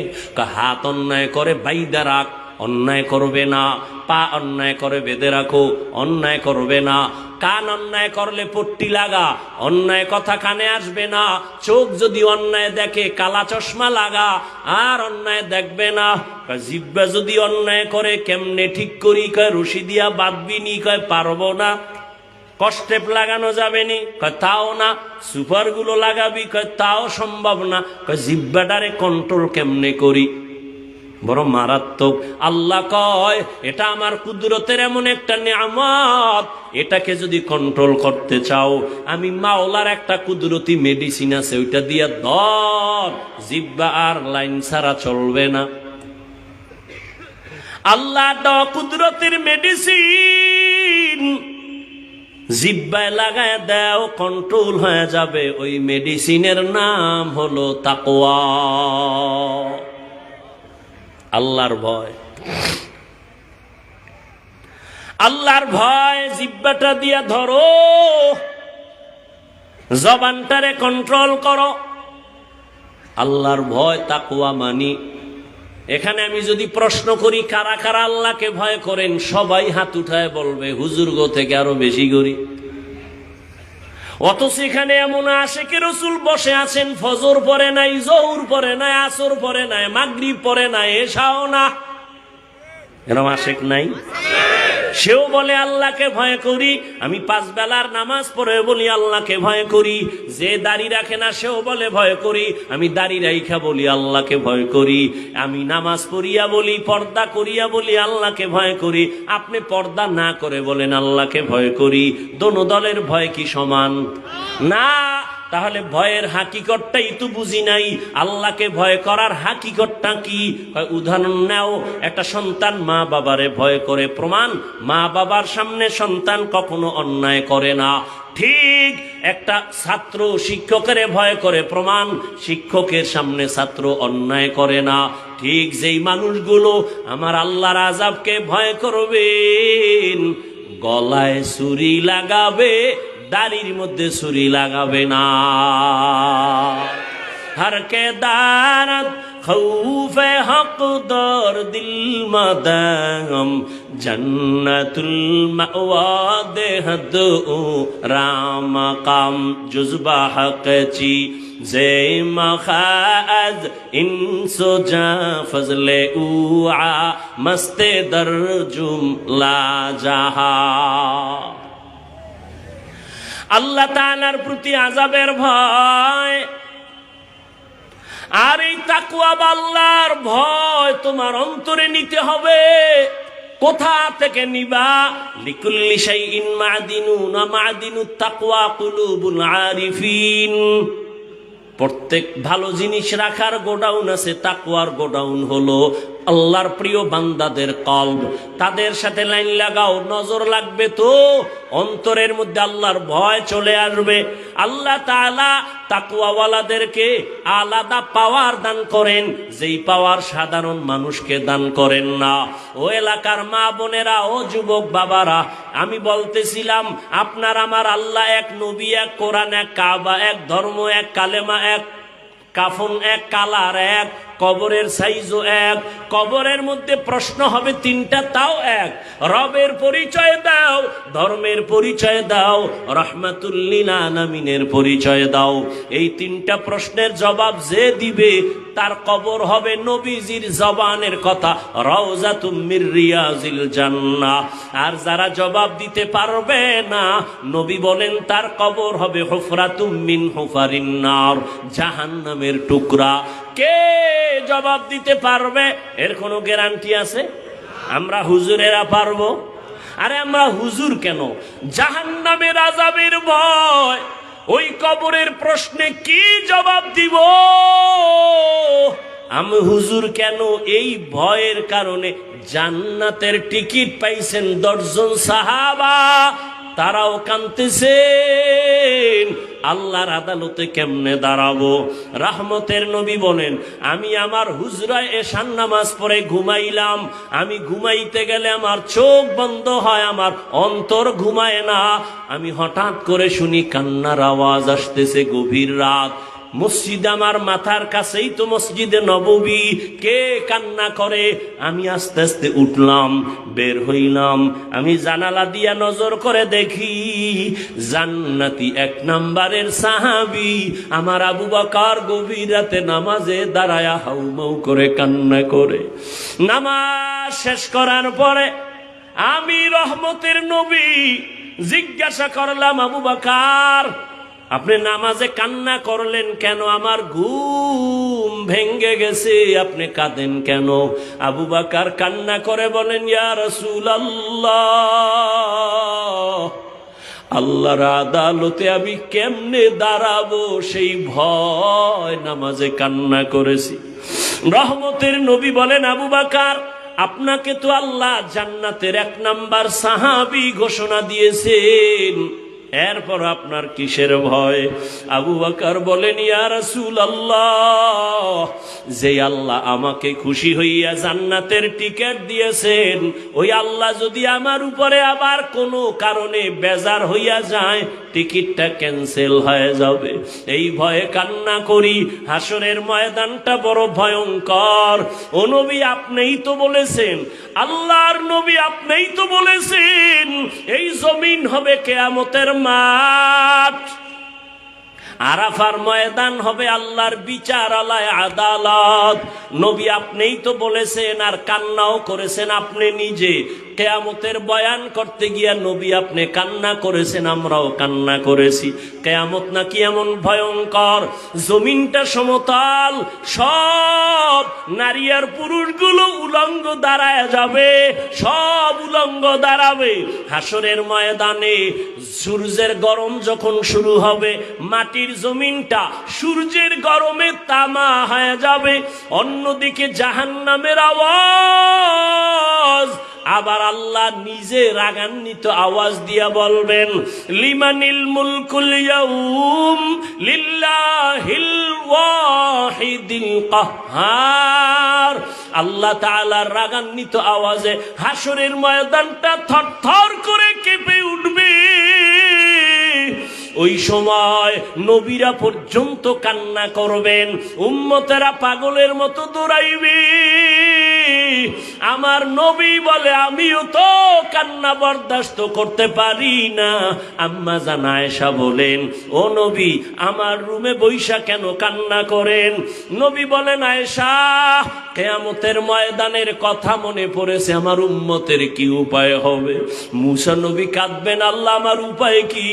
হাত অন্যায় করে বাইদা রাখ, অন্যায় করবে না। পা অন্যায় করে বেঁধে রাখো, অন্যায় করবে না। কান অন্যায় করলে পট্টি লাগা, অন্যায় কথা কানে আসবে না। চোখ যদি অন্যায় দেখে কালা চশমা লাগা, আর অন্যায় দেখবে না। জিহ্বা যদি অন্যায় করে কেমনে ঠিক করি? কয় রশি দিয়া বাঁধবি নি? কয় পারবো না। কষ্টেপ লাগানো যাবে নি? কয় তাও না। সুপার গুলো লাগাবি? কয় তাও সম্ভব না। কয় জিহ্বাটারে কন্ট্রোল কেমনে করি? বড় মারাত্মক। আল্লাহ কয় এটা আমার কুদরতের এমন একটা নিয়ামত, এটাকে যদি কন্ট্রোল করতে চাও, আমি মাওলার একটা কুদরতি মেডিসিন আছে, ওইটা দিয়ে ধর, জিহ্বা আর লাইন ছাড়া চলবে না। আল্লাহ কুদরতের মেডিসিন জিহ্বায় লাগায় দাও, কন্ট্রোল হয়ে যাবে। ওই মেডিসিনের নাম হলো তাকওয়া, আল্লাহর ভয়। আল্লাহর ভয় জিহ্বাটা দিয়া ধরো, জবানটারে কন্ট্রোল করো। আল্লাহর ভয় তাকওয়া মানি। এখানে আমি যদি প্রশ্ন করি কারা কারা আল্লাহকে ভয় করেন, সবাই হাত উঠায় বলবে হুজুর গো থেকে আরো বেশি করি। অথচ এখানে এমন আশেকে রসুল বসে আছেন, ফজর পরে নাই, জোহর পরে নাই, আসর পরে নাই, মাগরিব পরে নাই, এশাও না, এরকম আশেক নাই? সেও বলে আল্লাহকে ভয় করি। আমি 5 বেলার নামাজ পড়ে বলি আল্লাহকে ভয় করি। যে দাড়ি রাখে না সেও বলে ভয় করি। আমি দাড়ি রাইখা বলি আল্লাহকে ভয় করি। আমি নামাজ পড়িয়া বলি, পর্দা করিয়া বলি আল্লাহকে ভয় করি। আপনি পর্দা না করে বলেন আল্লাহকে ভয় করি। দোনো দলের ভয় কি সমান? না। তাহলে ভয়ের হাকিকতটাই তো বুঝি নাই। আল্লাহকে ভয় করার হাকিকতটা কি? উদাহরণ নাও, একটা সন্তান মা বাবারে ভয় করে, প্রমাণ মা বাবার সামনে সন্তান কখনো অন্যায় করে না। ঠিক একটা ছাত্র শিক্ষকের ভয় করে, প্রমাণ শিক্ষকের সামনে ছাত্র অন্যায় করে না। ঠিক যেই মানুষগুলো আমার আল্লাহর আযাবকে ভয় করবেন, গলায় ছুরি লাগাবে, দাড়ির মধ্যে ছুরি লাগাবে না। हर के दारत खौफ हक दर दिल मदम जन्नतुल मअवा देहद राम काम जुज़बा हक ची जे मखाज इंसो जा फजले उआ मस्ते दरजुम ला जहा। আল্লাহ তাআলার প্রতি আযাবের ভয় আর এই তাকওয়া বা আল্লাহর ভয় তোমার অন্তরে নিতে হবে। কোথা থেকে নিবা? লিকুল্লি শাইইন মাদিনুন মাদিনুত তাকওয়া কুলুবুল আরিফিন। প্রত্যেক ভালো জিনিস রাখার গোডাউন আছে, তাকওয়ার গোডাউন হলো আল্লাহর প্রিয় বান্দাদের কলব। তাদের সাথে লাইন লাগাও, নজর লাগবে তো অন্তরের মধ্যে আল্লাহর ভয় চলে আসবে। আল্লাহ তাআলা তাকওয়াওয়ালাদেরকে আলাদা পাওয়ার দান করেন, যেই পাওয়ার সাধারণ মানুষকে দান করেন না। ও এলাকার মা বোনেরা, ও যুবক বাবারা, আমি বলতেছিলাম আপনার আমার আল্লাহ এক, নবী এক, কোরআন এক, কাবা এক, ধর্ম এক, কালেমা এক, কাফন এক, কালার এক, কবরের সাইজও এক। কবরের মধ্যে প্রশ্ন হবে 3টা, তাও এক। রবের পরিচয় দাও, ধর্মের পরিচয় দাও, রাহমাতুল লিল আলামিনের পরিচয় দাও। এই 3টা প্রশ্নের জবাব যে দিবে তার কবর হবে নবীজির জবানের কথা, রাউযাতুম মির রিয়াজিল জান্নাহ। আর যারা জবাব দিতে পারবে না, নবী বলেন তার কবর হবে হুফরাতুম মিন হুফারিন নার, জাহান্নামের টুকরা। কে জবাব দিতে পারবে? এর কোনো গ্যারান্টি আছে? আমরা হুজুরেরা পারবো? আরে আমরা হুজুর কেন? জাহান্নামের আযাবের ভয়, ওই কবরের প্রশ্নে কি জবাব দিব? আমি হুজুর কেন? এই ভয়ের কারণে জান্নাতের টিকিট পাইছেন 10 জন সাহাবা, তারাও কাঁদতেছেন আল্লাহর আদালতে কেমনে দাঁড়াবো। রাহমতের নবী বলেন, আমি আমার হুজরায় এশার নামাজ পড়ে ঘুমাইলাম, আমি ঘুমাইতে গেলে আমার চোখ বন্ধ হয়, আমার অন্তর ঘুমায় না। আমি হঠাৎ করে শুনি কান্নার আওয়াজ আসতেছে, গভীর রাত। মসজিদ আমার মাথার কাছেই তো মসজিদে নববী, কে কান্না করে? আমি আস্তে আস্তে উঠলাম, বের হইলাম। আমি জানালা দিয়া নজর করে দেখি জান্নাতি 1 নম্বরের সাহাবী আমার আবু বকর গভীর রাতে নামাজে দাঁড়ায়া হাউমাউ করে কান্না করে। নামাজ শেষ করার পরে আমি রহমতের নবী জিজ্ঞাসা করলাম, আবু বকর আপনি নামাজে কান্না করলেন কেন? আমার ঘুম ভেঙ্গে গেছে, আপনি কাঁদেন কেন? আবু বকর কান্না করে বলেন, ইয়া রাসূলুল্লাহ, আল্লাহর আদালতে আমি কেমনে দাঁড়াবো সেই ভয় নামাজে কান্না করেছি। রহমতের নবী বলেন, আবু বকর, আপনাকে তো আল্লাহ জান্নাতের 1 নাম্বার সাহাবী ঘোষণা দিয়েছেন, এরপর আপনার কিসের ভয়? আবু বকর বলেন, ইয়া রাসূলুল্লাহ, যে আল্লাহ আমাকে খুশি হইয়া জান্নাতের টিকিট দিয়েছেন, ওই আল্লাহ যদি আমার উপরে আবার কোনো কারণে বেজার হইয়া যায়, টিকিটটা ক্যান্সেল হয়ে যাবে, এই ভয়ে কান্না করি। হাসরের ময়দানটা বড় ভয়ঙ্কর। ও নবী, আপনিই তো বলেছেন, আল্লাহর নবী আপনিই তো বলেছেন, এই জমিন হবে কিয়ামতের মাঠ, আরাফার ময়দান হবে আল্লাহর বিচারালয়, আদালত। নবী আপনিই তো বলেছেন, আর কান্নাও করেছেন আপনি নিজে। কিয়ামতের বয়ান করতে গিয়া নবী আপনি কান্না করেছেন, আমরাও কান্না করেছি। কিয়ামত নাকি এমন ভয়ঙ্কর, জমিনটা সমতল, সব নারী আর পুরুষগুলো উলঙ্গ দাঁড়ায় যাবে, সব উলঙ্গ দাঁড়াবে। হাসরের ময়দানে সূর্যের গরম যখন শুরু হবে, মাটির জমিনটা সূর্যের গরমে তামা হয়ে যাবে। অন্যদিকে জাহান্নামের আওয়াজ, আবার আল্লাহ নিজে রাগান্বিত আওয়াজ দিয়া বলবেন, লিমানিল মুলকুল ইয়াউম লিল্লাহিল ওয়াহিদিল কাহ্হার। আল্লাহ তাআলার রাগান্বিত আওয়াজে হাসরের ময়দানটা থরথর করে কেঁপে উঠবে। ওই সময় নবীরা পর্যন্ত কান্না করবেন, উম্মতেরা পাগলের মতো দৌড়াইবে। আমার নবী বলে, আমিও তো কান্না বরদাস্ত করতে পারি না। আম্মা জান আয়েশা বলেন, ও নবী, আমার রুমে বৈশা কেন কান্না করেন? নবী বলেন, আয়েশা, কিয়ামতের ময়দানের কথা মনে পড়েছে, আমার উম্মতের কি উপায় হবে? মুসা নবী কাঁদবেন, আল্লাহ আমার উপায় কি?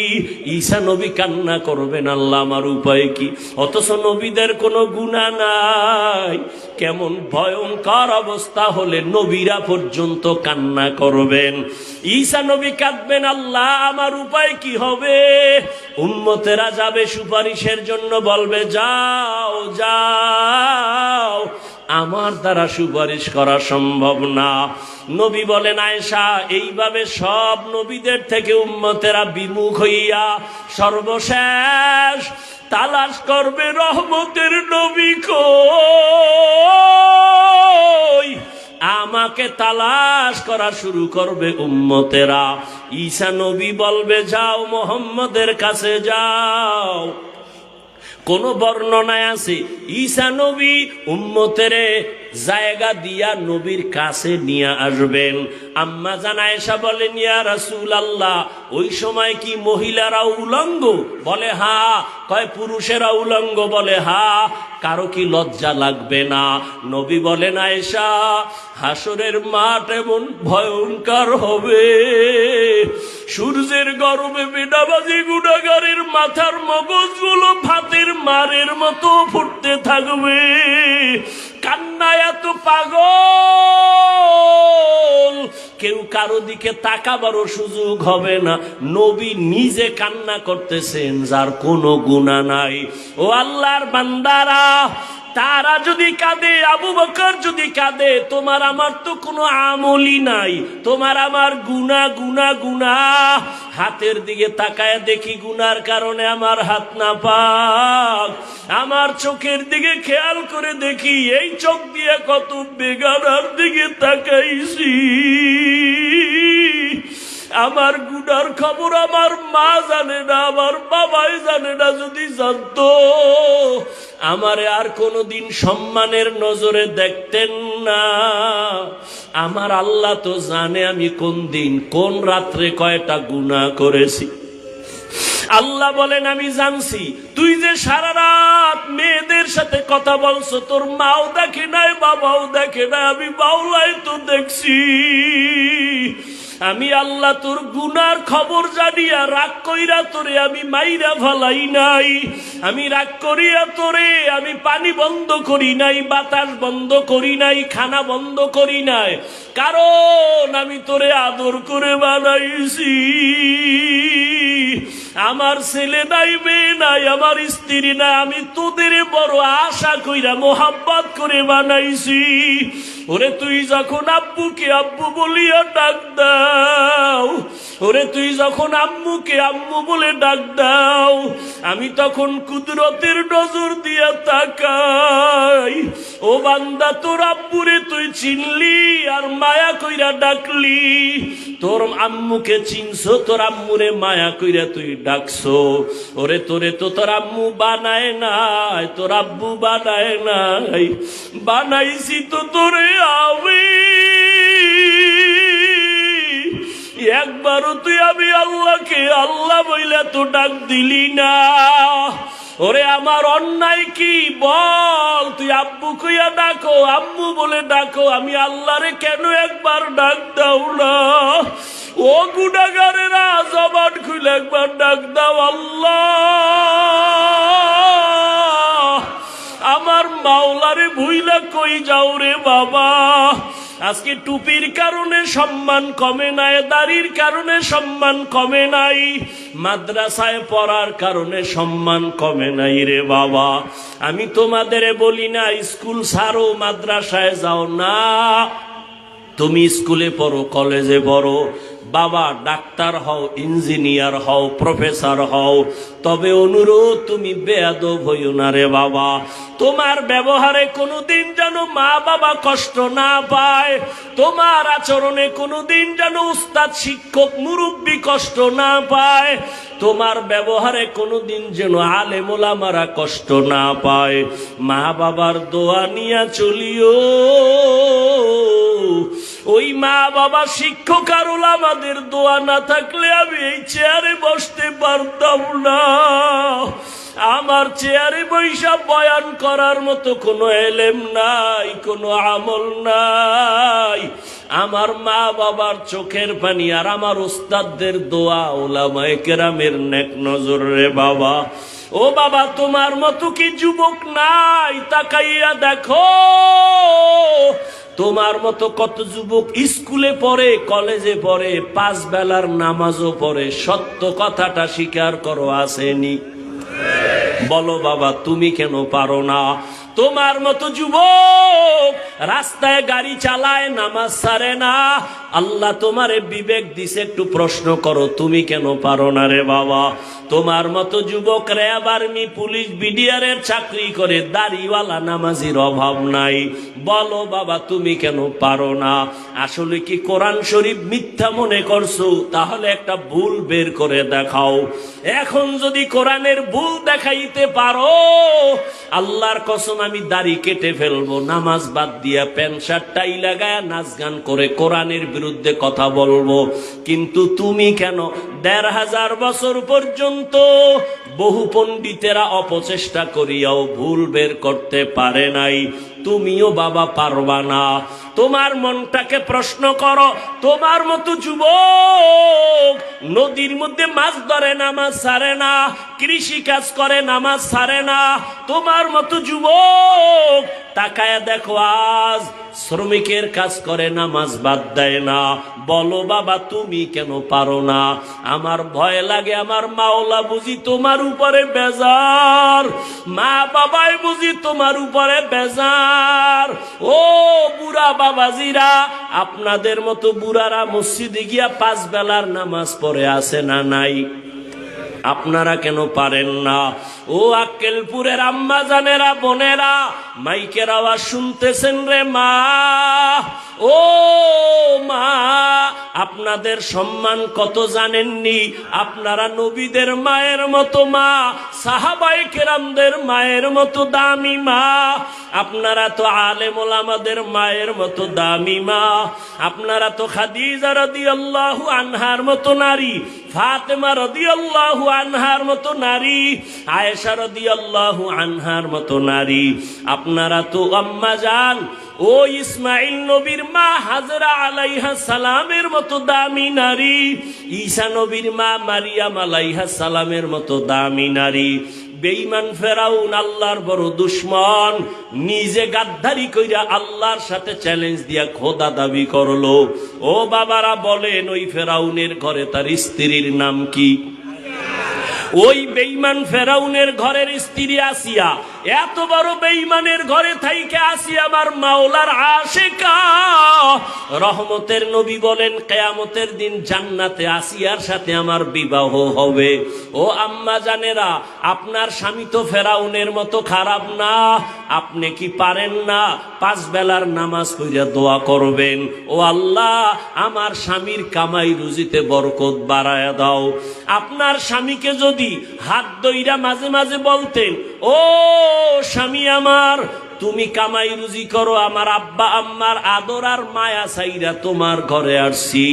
ঈসা নবী কান্না করবেন, আল্লাহ আমার উপায় কি? অথচ নবীদের কোনো গুনাহ নাই। কেমন ভয়ঙ্কর অবস্থা হলে নবীরা পর্যন্ত কান্না করবেন। ঈসা নবী কাঁদবেন, আল্লাহ আমার উপায় কি হবে? উম্মতেরা যাবে সুপারিশের জন্য, বলবে, যাও যাও, আমার দ্বারা সুপারিশ করা সম্ভব না। নবী বলেন, আয়েশা, এইভাবে সব নবীদের থেকে উম্মতেরা বিমুখ হইয়া সর্বশেষ তালাশ করবে রহমতের নবী কই। আমাকে তালাশ করা শুরু করবে উম্মতেরা। ঈসা নবী বলবে, যাও মুহাম্মদের কাছে যাও। কোন বর্ণনায় আছে ঈসা নবী উম্মতের জায়গা দিয়া নবীর কাছে নিয়ে আসবেন। আম্মা জান আয়েশা বলেন, ইয়া রাসূলুল্লাহ, ওই সময় কি মহিলারা উলঙ্গ? বলে হা। কয় পুরুষেরা উলঙ্গ? বলে হা। কারো কি লজ্জা লাগবে না? নবী বলেন, আয়েশা, হাসরের মাঠ এমন ভয়ঙ্কর হবে, সূর্যের গরমে বেনামাজি গুনাহগারের মাথার মগজগুলো ভাতের মারের মতো ফুটতে থাকবে। কান্নায় এত পাগল, কেউ কারো দিকে তাকাবারও সুযোগ হবে না। নবী নিজে কান্না করতেছেন, যার কোনো গুনাহ নাই। ও আল্লাহর বান্দারা, তারা যদি কাঁদে, আবু বকর যদি কাঁদে, তোমার আমার তো কোনো আমলই নাই, তোমার আমার গুনাহ গুনাহ গুনাহ। হাতের দিকে তাকায় দেখি গুনার কারণে আমার হাত না পাক। আমার চোখের দিকে খেয়াল করে দেখি, এই চোখ দিয়ে কত বেগানার দিকে তাকাইছি। আমার গুনার খবর আমার মা জানে না, আমার বাবাই জানে না। যদি জানতো, আমারে আর কোনোদিন সম্মানের নজরে দেখতেন না। আমার আল্লাহ তো জানে আমি কোন দিন কোন রাত্রে কয়টা গুনাহ করেছি। আল্লাহ বলেন, আমি জানছি তুই যে সারা রাত মেয়েদের সাথে কথা বলছো, তোর মাও দেখে নাই, বাবাও দেখে নাই, আমি বাউলাই তো দেখছি। আমি আল্লাহ তোর গুনার খবর জানিয়া রাগ কইরা তোরে আমি মাইরা ফালাই নাই, আমি রাগ করিয়া তোরে আমি পানি বন্ধ করি নাই, বাতাস বন্ধ করি নাই, খানা বন্ধ করি নাই, কারণ আমি তোরে আদর করে বানাইছি। আমার ছেলে নাই, মেয়ে নাই, আমার স্ত্রী নাই, আমি তোদের বড় আশা কইরা মোহাব্বত করে বানাইছি। ওরে তুই যখন আব্বুকে আব্বু বলিয়া ডাক দাও, ওরে তুই যখন আম্মুকে আম্মু বলে ডাক দাও, আমি তখন কুদরতের নজর দিয়া তাকাই। ও বান্দা, তোর আব্বুরে তুই চিনলি আর মায়া কইরা ডাকলি, তোর আম্মুকে চিনছো, তোর আম্মুরে মায়া কইরা তুই ডাকছো। ওরে তোরে তো তোর আম্মু বানায় নাই, তোর আব্বু বানায় নাই, বানাইছি তো তোরে আমি। একবারও তুই আমি আল্লাহকে আল্লাহ বইলা তো ডাক দিলি না। ওরে আমার অন্যায় কি বল, তুই আব্বু কইয়া ডাকো, আম্মু বলে ডাকো, আমি আল্লাহরে কেন একবার ডাক দাও না? ও গুনাহগারেরা, জবান খুলে একবার ডাক দাও আল্লাহ। আমার মাওলারে ভুইলা কই যাও রে বাবা। আজকে টুপির কারণে সম্মান কমে নাই, দাড়ির কারণে সম্মান কমে নাই, মাদ্রাসায় পড়ার কারণে সম্মান কমে নাই রে বাবা। আমি তোমাদের বলি না স্কুল ছাড়ো, মাদ্রাসায় যাও না, তুমি স্কুলে পড়ো, কলেজে পড়ো, বাবা ডাক্তার হও, ইঞ্জিনিয়ার হও, প্রফেসর হও, তবে অনুরোধ তুমি বেয়াদব হইও না রে বাবা। তোমার ব্যবহারে কোনোদিন যেন মা বাবা কষ্ট না পায়, তোমার আচরণে কোনোদিন যেন উস্তাদ শিক্ষক মুরব্বী কষ্ট না পায়, তোমার ব্যবহারে কোনোদিন যেন আলেম ওলামারা কষ্ট না পায়। মা বাবার দোয়া নিয়া চলিও। ওই মা বাবা শিক্ষক আর ওলামাদের দোয়া না থাকলে আমি এই চেয়ারে বসতে পারতাম না। আমার চেয়ারে বৈশা বয়ান করার মতো কোনো এলেম নাই, কোনো আমল নাই। আমার মা বাবার চোখের পানি আর আমার উস্তাদদের দোয়া, ওলামায়ে কেরামের নেক নজর রে বাবা। ও বাবা, তোমার মতো কি যুবক নাই? তাকাইয়া দেখো, তোমার মতো কত যুবক স্কুলে পড়ে, কলেজে পড়ে, 5 বেলার নামাজও পড়ে। সত্য কথাটা স্বীকার করো, আসেনি? বলো বাবা, তুমি কেন পারো না? তোমার মতো যুবক রাস্তায় গাড়ি চালায়, নামাজ ছাড়ে না। আল্লাহ তোমারে বিবেক দিছে, একটু প্রশ্ন করো, তুমি কেন পারো না রে বাবা? তোমার মতো যুবক র্যাব, আর্মি, পুলিশ, বিডিআরের চাকরি করে, দাড়িওয়ালা নামাজির অভাব নাই। বলো বাবা, তুমি কেন পারো না? আসলে কি কোরআন শরীফ মিথ্যা মনে করছো? তাহলে একটা ভুল বের করে দেখাও। এখন যদি কোরআনের ভুল দেখাইতে পারো, আল্লাহর কসম আমি দাড়ি কেটে ফেলবো, নামাজ বাদ দিয়া প্যান্ট শার্ট টাই লাগায় নাচ গান করে কোরআনের বিরুদ্ধে কথা বলবো। কিন্তু তুমি কেন 1500 বছর পর্যন্ত বহু পণ্ডিতেরা অপচেষ্টা করিয়াও ভুল বের করতে পারে নাই, তুমিও বাবা পারবা না? তোমার মনটাকে প্রশ্ন করো। তোমার মতো যুবক নদীর মধ্যে মাছ ধরে, নামাজ ছাড়ে না, কৃষি কাজ করে, নামাজ ছাড়ে না। তোমার মতো যুবক তাকায়া দেখো, আজ শ্রমিকের কাজ করে, নামাজ বাদ দেয় না। বলো বাবা, তুমি কেন পারো না? আমার ভয় লাগে, আমার মাওলা বুঝি তোমার উপরে বেজার, মা বাবাই বুঝি তোমার উপরে বেজার। ও বুড়া বাবাজিরা, আপনাদের মতো বুড়ারা মসজিদে গিয়া 5 বেলার নামাজ পড়ে আছে না নাই? আপনারা কেন পারেন না? ও আক্কেলপুরের আম্মা জানেরা, বোনেরা, মাইকের আওয়াজ শুনতেছেন রে মা? ও মা, আপনাদের সম্মান কত জানেননি? আপনারা নবীদের মায়ের মতো মা, সাহাবায়ে কেরামদের মায়ের মতো দামি মা। আপনারা তো আলেম ওলামাদের মায়ের মতো দামি মা। আপনারা তো খাদিজা রাদিয়াল্লাহু আনহার মতো নারী, ফাতেমা রাদিয়াল্লাহু আনহার মতো নারী, আয়েশা আয়েশা রাদিয়াল্লাহু আনহার মতো নারী। আপনারা তো আম্মা জান ও ইসমাইল নবীর মা হাজরা আলাইহা সালামের মতো দামি নারী, ঈসা নবীর মা মারিয়াম আলাইহা সালামের মতো দামি নারী। বেঈমান ফেরাউন আল্লাহর বড় দুশমন, নিজে গাদ্দারি কইরা আল্লাহর সাথে চ্যালেঞ্জ দিয়া খোদা দাবি করলো। ও বাবারা বলেন, ওই ফেরাউনের ঘরে তার স্ত্রীর নাম কি? ওই বেঈমান ফেরাউনের ঘরের স্ত্রী আসিয়া। এত বড় বেঈমানের ঘরে থাইকে আসিয়া আমার মাওলার আশিকা। রহমতের নবী বলেন, কিয়ামতের দিন জান্নাতে আসিয়ার সাথে আমার বিবাহ হবে। ও আম্মা জানেরা, আপনার স্বামী তো ফেরাউনের মতো খারাপ না। আপনি কি পারেন না 5 বেলার নামাজ পড়িয়া দোয়া করবেন, ও আল্লাহ আমার স্বামীর কামাই রুজিতে বরকত বাড়ায়া দাও। আপনার স্বামীকে যদি হাত ধইরা মাঝে মাঝে বলতেন, ও স্বামী আমার, তুমি কামাই রুজি করো, আমার আব্বা আম্মার আদর আর মায়া চাইরা তোমার ঘরে আসছি,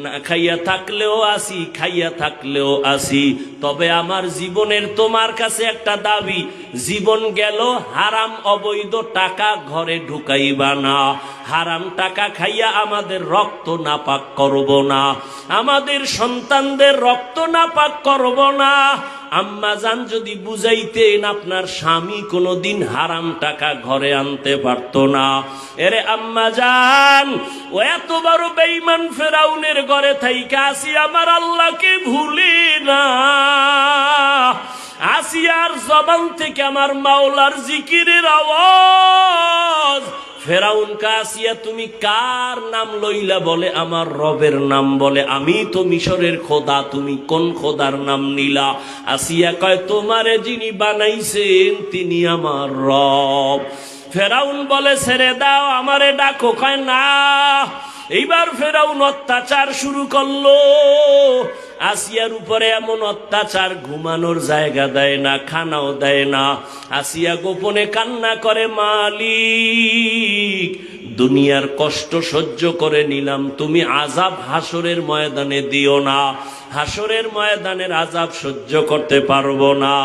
না খাইয়া থাকলেও আসি, খাইয়া থাকলেও আসি, তবে আমার জীবনের তোমার কাছে একটা দাবি, জীবন গেল হারাম অবৈধ টাকা ঘরে ঢুকাইবা না, হারাম টাকা খাইয়া আমাদের রক্ত নাপাক করব না, আমাদের সন্তানদের রক্ত নাপাক করব না। আম্মা জান যদি বুঝাইতেন, আপনার স্বামী কোনোদিন হারাম টাকা ঘরে আনতে পারত না। এরে আম্মা জান, ও এত বড় বেঈমান ফেরাউনের ঘরে থাইকা আসি আমার আল্লাহকে ভুলি না। আসিয়ার জবান থেকে আমার মাওলার জিকিরের আওয়াজ। ফেরাউন কা আসিয়া, তুমি কার নাম লইলা? বলে আমার রবের নাম। বলে আমি তো মিশরের খোদা, তুমি কোন খোদার নাম নিলা? আসিয়া কয়, তোমারে যিনি বানাইছেন তিনি আমার রব। ফেরাউন বলে, ছেড়ে দাও, আমারে ডাকো। কয় না। এইবার ফেরাউন অত্যাচার শুরু করলো। আসিয়ার উপরে এমন অত্যাচার, ঘুমানোর জায়গা দেয় না, খানাও দেয় না। আসিয়া গোপনে কান্না করে, মালিক দুনিয়ার কষ্ট সহ্য করে নিলাম, তুমি আযাব হাসরের ময়দানে দিও না, হাসরের ময়দানের আযাব সহ্য করতে পারবো না।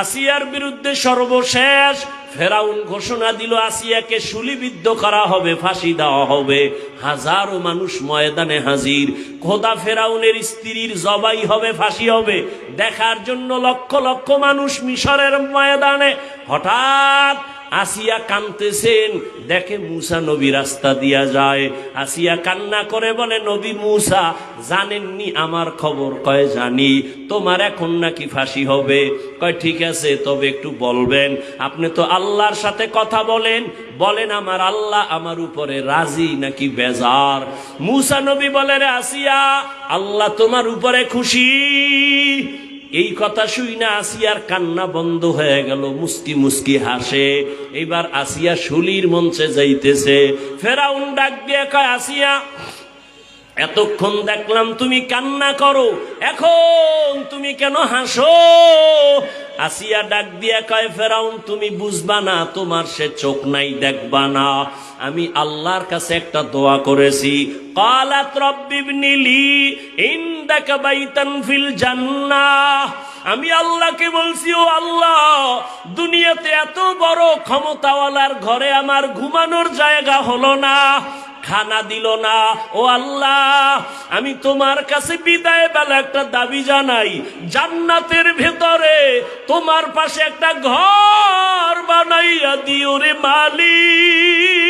আসিয়ার বিরুদ্ধে সর্বশেষ ফেরাউন ঘোষণা দিল, আসিয়াকে শুলিবিদ্ধ করা হবে, ফাঁসি দেওয়া হবে। হাজারো মানুষ ময়দানে হাজির। খোদা ফেরাউনের স্ত্রীর জবাই হবে, ফাঁসি হবে, দেখার জন্য লক্ষ লক্ষ মানুষ মিশরের ময়দানে। হঠাৎ আসিয়া কাঁদতেছেন, দেখে মুসা নবী রাস্তা দিয়া যায়। আসিয়া কান্না করে বলে, নবী মুসা জানেননি আমার খবর? কয় জানি। তোমার এখন নাকি ফাঁসি হবে? কয় ঠিক আছে, তবে একটু বলবেন, আপনি তো আল্লাহর সাথে কথা বলেন, বলেন আমার আল্লাহ আমার উপরে রাজি নাকি বেজার? মুসা নবী বলে, রে আসিয়া, আল্লাহ তোমার উপরে খুশি। এই কথা শুই না আসিয়ার কান্না বন্ধ হয়ে গেল, মুস্কি মুস্কি হাসে। এবার আসিয়া শুলির মঞ্চে যাইতেছে। ফেরাউন ডাক দিয়ে কয়, আসিয়া এতক্ষণ দেখলাম তুমি কান্না করো, এখন তুমি কেন হাসো? আসিয়া ডাক দিয়া কয়, ফেরাউন তুমি বুঝবা না, তোমার সে চোখ নাই, দেখবা না। আমি আল্লাহর কাছে একটা দোয়া করেছি, ক্বালাত রাব্বিবনি লি ইনদাকা বাইতান ফিল জান্নাহ। আমি আল্লাহকে বলছি, ও আল্লাহ দুনিয়াতে এত বড় ক্ষমতাওয়ালার ঘরে আমার ঘুমানোর জায়গা হলো না, খানা দিল না। ও আল্লাহ আমি তোমার কাছে বিদায় বেলা একটা দাবি জানাই, জান্নাতের ভেতরে তোমার পাশে একটা ঘর বানাইয়া দিও রে মালিক।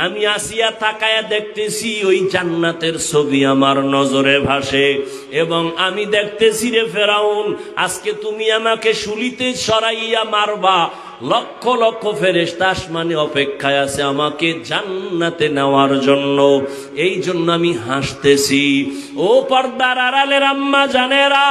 আমি আসিয়া তাকায়া দেখতেছি ওই জান্নাতের ছবি আমার নজরে ভাসে, এবং আমি দেখতেছি রে ফেরাউন, আজকে তুমি আমাকে শুলিতে সরাইয়া মারবা, লক্ষ লক্ষ ফেরেশতা আসমানে অপেক্ষায় আছে আমাকে জান্নাতে নেওয়ার জন্য। এই জন্য আমি হাসতেছি। ও পর্দার আড়ালের আম্মা জানেরা,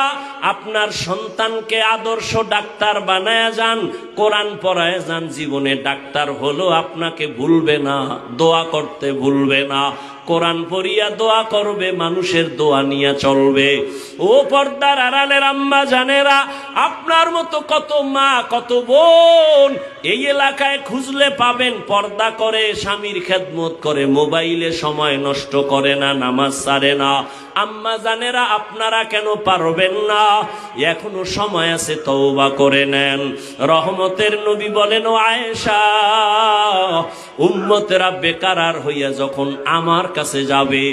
আপনার সন্তানকে আদর্শ ডাক্তার বানায়া যান, কোরআন পড়ায় যান, জীবনে ডাক্তার হলো আপনাকে ভুলবে না, দোয়া করতে ভুলবে না, কোরআন পড়িয়া দোয়া করবে, মানুষের দোয়া নিয়ে চলবে। ও পর্দার আড়ালের আম্মা জানেরা, আপনার মতো কত মা কত বোন এই এলাকায় খুঁজলে পাবেন, পর্দা করে, স্বামীর খেদমত করে, মোবাইলে সময় নষ্ট করে না, নামাজ ছাড়ে না। আম্মা জানেরা, আপনারা কেন পারবেন না? এখনো সময় আছে, তওবা করে নেন। রহমতের নবী বলেন, ও আয়েশা, উম্মতেরা বেকার হইয়া যখন আমার কাছে যাবে,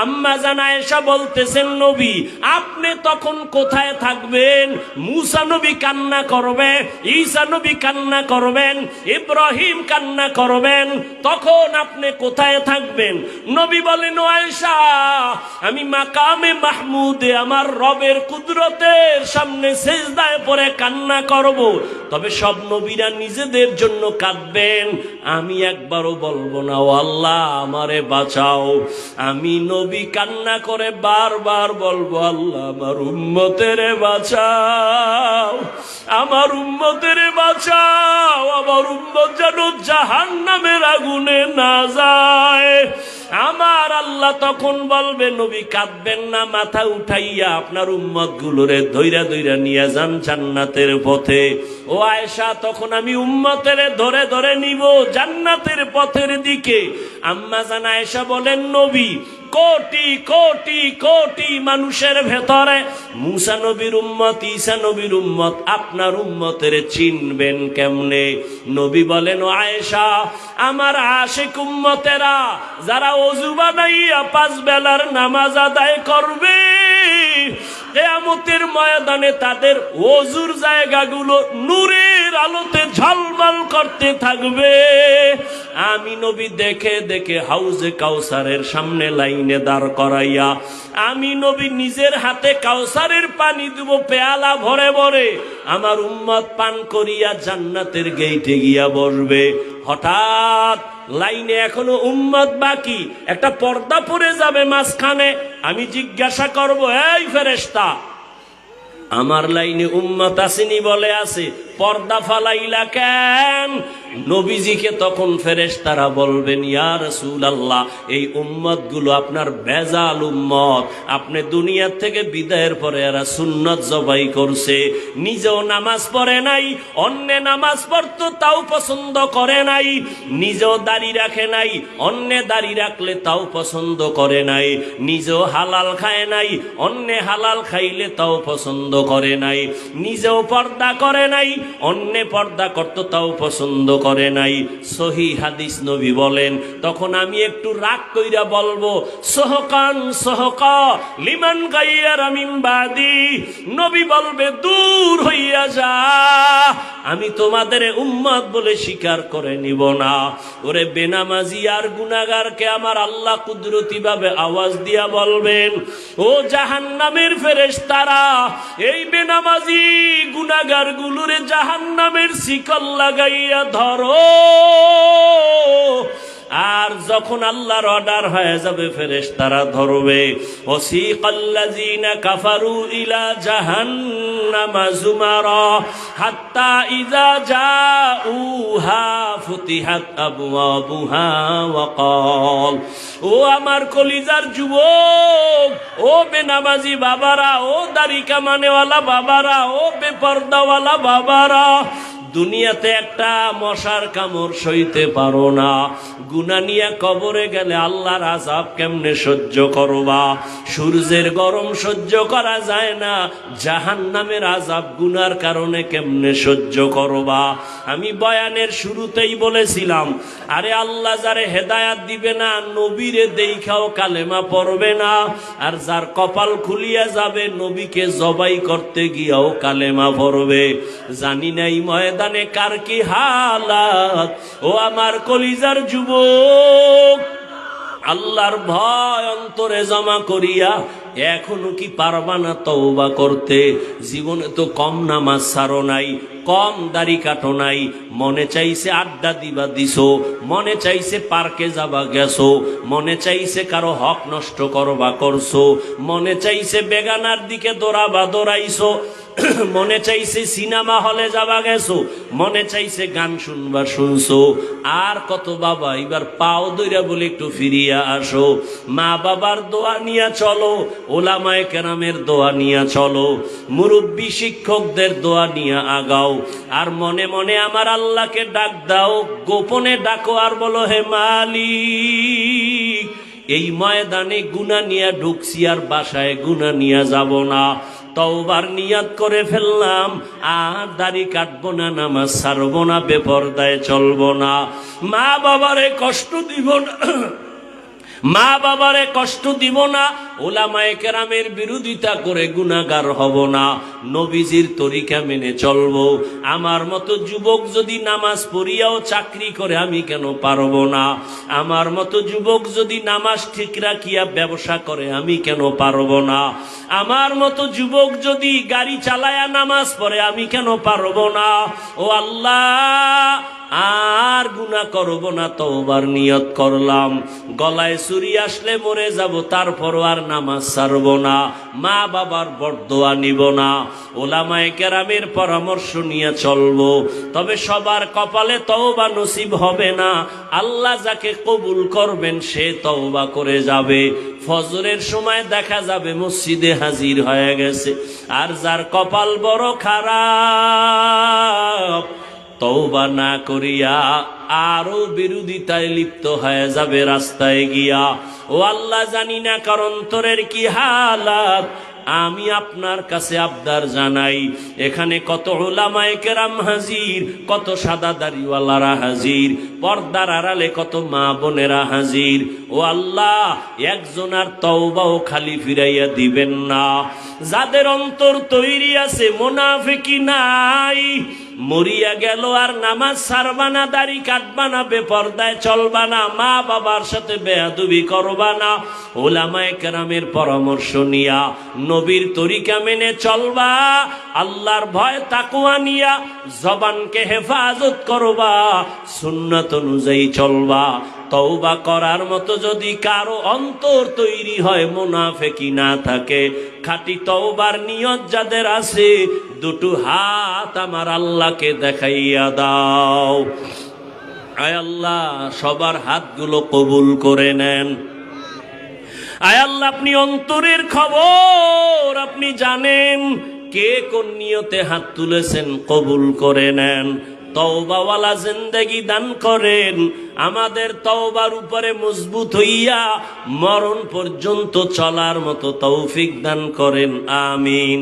আম্মা জান আয়েশা বলতেছেন, নবী আপনি তখন কোথায় থাকবেন? মুসা নবী কান্না করবে, ঈসা নবী কান্না করবেন, ইব্রাহিম কান্না করবেন, তখন আপনি কোথায় থাকবেন? নবী বলেন, ও আয়েশা, আমি মাকামে মাহমুদে আমার রবের কুদরতের সামনে সেজদায় পড়ে কান্না করব। তবে সব নবীরা নিজেদের জন্য কাঁদবেন, আমি একবারও বলবো না, ও আল্লাহ আমারে বাঁচাও। আমি নবী কান্না করে বারবার বলবো, আল্লাহ আমার উম্মতের বাঁচাও, আমার উম্মতের বাঁচাও, আমার উম্মত যেন জাহান্নামের আগুনে না যায়। আমার আল্লাহ তখন বলবে, নবী কাঁদবেন না, মাথা উঠাইয়া আপনার উম্মত গুলোরে ধইরা ধইরা নিয়ে যান জান্নাতের পথে। ও আয়েশা, তখন আমি উম্মতের ধরে ধরে নিব জান্নাতের পথের দিকে। আম্মা জান আয়েশা বলেন, নবী কোটি কোটি কোটি মানুষের ভেতরে মুসা নবীর উম্মত, ঈসা নবীর উম্মত, আপনার উম্মতের চিনবেন কেমনে? নবী বলেন, ও আয়েশা, আমার আশিক উম্মতেরা যারা ওযু বানাইয়া 5 বেলার নামাজ আদায় করবে, কিয়ামতের ময়দানে তাদের ওযুর জায়গাগুলো নূরের আলোতে ঝলমল করতে থাকবে। আমি নবী দেখে দেখে হাউজে কাউসারের সামনে লাইনে দাঁড় করাইয়া আমি নবী নিজের হাতে কাউসারের পানি দেব পেয়ালা ভরে ভরে, আমার উম্মত পান করিয়া জান্নাতের গেইটে গিয়া বসবে। হঠাৎ লাইনে এখনো উম্মত বাকি, একটা পর্দা পড়ে যাবে মাঝখানে। আমি জিজ্ঞাসা করব, এই ফেরেশতা, আমার লাইনে উম্মত আসেনি? বলে আছে। পর্দা ফালাইলা কেন? নবীজিকে তখন ফেরেশতারা বলবেন, ইয়া রাসূলুল্লাহ, এই উম্মত গুলো আপনার বেজাল উম্মত, আপনি দুনিয়া থেকে বিদায়ের পরে এরা সুন্নত জবাই করছে, নিজেও নামাজ পড়ে নাই, অন্য নামাজ পড়তো তাও পছন্দ করে নাই, নিজেও দাড়ি রাখে নাই, অন্য দাড়ি রাখলে তাও পছন্দ করে নাই, নিজেও হালাল খায় নাই, অন্য হালাল খাইলে তাও পছন্দ করে নাই, নিজেও পর্দা করে নাই, অন্য পর্দা করতো তাও পছন্দ করে নাই। সহি হাদিস নবী বলেন, তখন আমি একটু রাগ কইরা বলবো, সহকান সহকা লিমান গাইয়ারা মিন বাদি। নবী বলবে, দূর হইয়া যা, আমি তোমাদের উম্মত বলে স্বীকার করে নিব না। ওরে বেনামাজি আর গুনাহগারকে আমার আল্লাহ কুদরতি ভাবে আওয়াজ দিয়া বলবেন, ও জাহান্নামের ফেরেশতারা, এই বেনামাজি গুনাহগার গুলোরে জাহান্নামের শিকল লাগাইয়া ধরো। আর যখন আল্লাহর অর্ডার হয়ে যাবে, ফেরেশতারা ধরবে। ওয়াসিকাল্লাযিনা কাফারু ইলা জাহান্নামা যুমারা হাত্তা ইযা জাউহা ফুতিহাত আবওয়াবুহা ওয়া ক্বাল, ও আমার কলিজার যুবক, ও বেনামাজি বাবারা, ও দাড়ি কামানেওয়ালা বাবারা, ও বেপরদাওয়ালা বাবারা, দুনিয়াতে একটা মশার কামড় সইতে পারো না, গুনাহ নিয়ে কবরে গেলে আল্লাহর আযাব কেমনে সহ্য করবা? সূর্যের গরম সহ্য করা যায় না, জাহান্নামের আযাব গুনার কারণে কেমনে সহ্য করবা? আমি বয়ানের শুরুতেই বলেছিলাম, আরে আল্লাহ যারে হেদায়াত দিবে না, নবীরে দেখাও কালেমা পড়বে না, আর যার কপাল খুলিয়া যাবে, নবীকে জবাই করতে গিয়াও কালেমা পড়বে। জানি নাই ময়দানে কার কি হালাত। ও আমার কলিজার যুবক, আল্লাহর ভয় অন্তরে জমা করিয়া এখনো কি পারবা না তওবা করতে? জীবনে তো কম নামাজ ছাড়ো নাই, কম দাড়ি কাটো নাই, মনে চাইছে আড্ডা দিবা দিছো, মনে চাইছে পার্কে যাবা গেছো, মনে চাইছে কারো হক নষ্ট করবা করছো, মনে চাইছে বেগানার দিকে দৌড়াবা দৌড়াইছো। মনে চাইছে সিনেমা হলে যাবা গেছো, মনে চাইছে গান শুনবা শুনছো, আর কত বাবা এবার পাও দইরা বলে একটু ফিরিয়া আসো। মা বাবার দোয়া নিয়া চলো, ওলামায়ে কেরামের দোয়া নিয়া চলো, মুরব্বী শিক্ষকদের দোয়া নিয়া আগাও, আর মনে মনে আমার আল্লাহকে ডাক দাও, গোপনে ডাকো আর বলো, হে মালিক, এই ময়দানে গুনাহ নিয়া ঢুকছি, আর বাসায় গুনাহ নিয়া যাব না, তওবার নিয়াত করে ফেললাম, আর দাড়ি কাটবো না, নামাজ ছাড়বো না, বেপরদায় চলবো না, মা বাবারে কষ্ট দিব না, মা বাবারে কষ্ট দিব না, ওলামায়ে কেরামের বিরোধিতা করে গুনাহগার হব না, নবীজির তরিকা মেনে চলবো। আমার মতো যুবক যদি নামাজ পড়িয়াও চাকরি করে, আমি কেন পারবো না? আমার মতো যুবক যদি নামাজ ঠিক রাখিয়া ব্যবসা করে, আমি কেন পারবো না? আমার মতো যুবক যদি গাড়ি চালায়া নামাজ পড়ে, আমি কেন পারবো না? ও আল্লাহ, আর গুনাহ করব না, তওবার নিয়ত করলাম, গলায় ছুরি আসলে মরে যাব, তারপরও আর নামাজ ছাড়ব না, মা বাবার বরদোয়া নিব না, ওলামায়ে কেরামের পরামর্শ নিয়ে চলবো। তবে সবার কপালে তওবা নসিব হবে না, আল্লাহ যাকে কবুল করবেন সে তওবা করে যাবে, ফজরের সময় দেখা যাবে মসজিদে হাজির হয়ে গেছে। আর যার কপাল বড় খারাপ, তওবা না করিয়া আরো বিরোধিতায় লিপ্ত হয়ে যাবে রাস্তায় গিয়া। ও আল্লাহ, জানি না কার অন্তরের কি হালাত, আমি আপনার কাছে আবদার জানাই, এখানে কত উলামায়ে কেরাম হাজির, কত সাদা দাড়িওয়ালারা হাজির, পর্দার আড়ালে কত মা বোনেরা হাজির। ও আল্লাহ, একজনার তওবাও খালি ফিরাইয়া দিবেন না। যাদের অন্তর তৈরি আছে, মুনাফিকি নাই, মরিয়া গেল আর নামাজ ছাড়বা না, দাড়ি কাটবা না, বেপরদায় চলবা না, মা বাবার সাথে বেয়াদবি করবা না, ওলামায়ে কেরামের পরামর্শ নিয়া নবীর তরিকা মেনে চলবা, আল্লাহর ভয় তাকওয়া নিয়া জবানকে হেফাজত করবা, সুন্নাত অনুযায়ী চলবা। তওবা করার মতো যদি কারো অন্তর তৈরি হয়, মুনাফিকি না থাকে, খাঁটি তওবার নিয়ত যাদের আছে, দুটো হাত আমার আল্লাহকে দেখাইয়া দাও। আয় আল্লাহ, সবার হাতগুলো কবুল করে নেন। আয় আল্লাহ, আপনি অন্তরের খবর আপনি জানেন, কে কোন নিয়তে হাত তুলেছেন, কবুল করে নেন। তওবাওয়ালা জিন্দেগি দান করেন, আমাদের তওবার উপরে মজবুত হইয়া মরণ পর্যন্ত চলার মতো তৌফিক দান করেন, আমিন।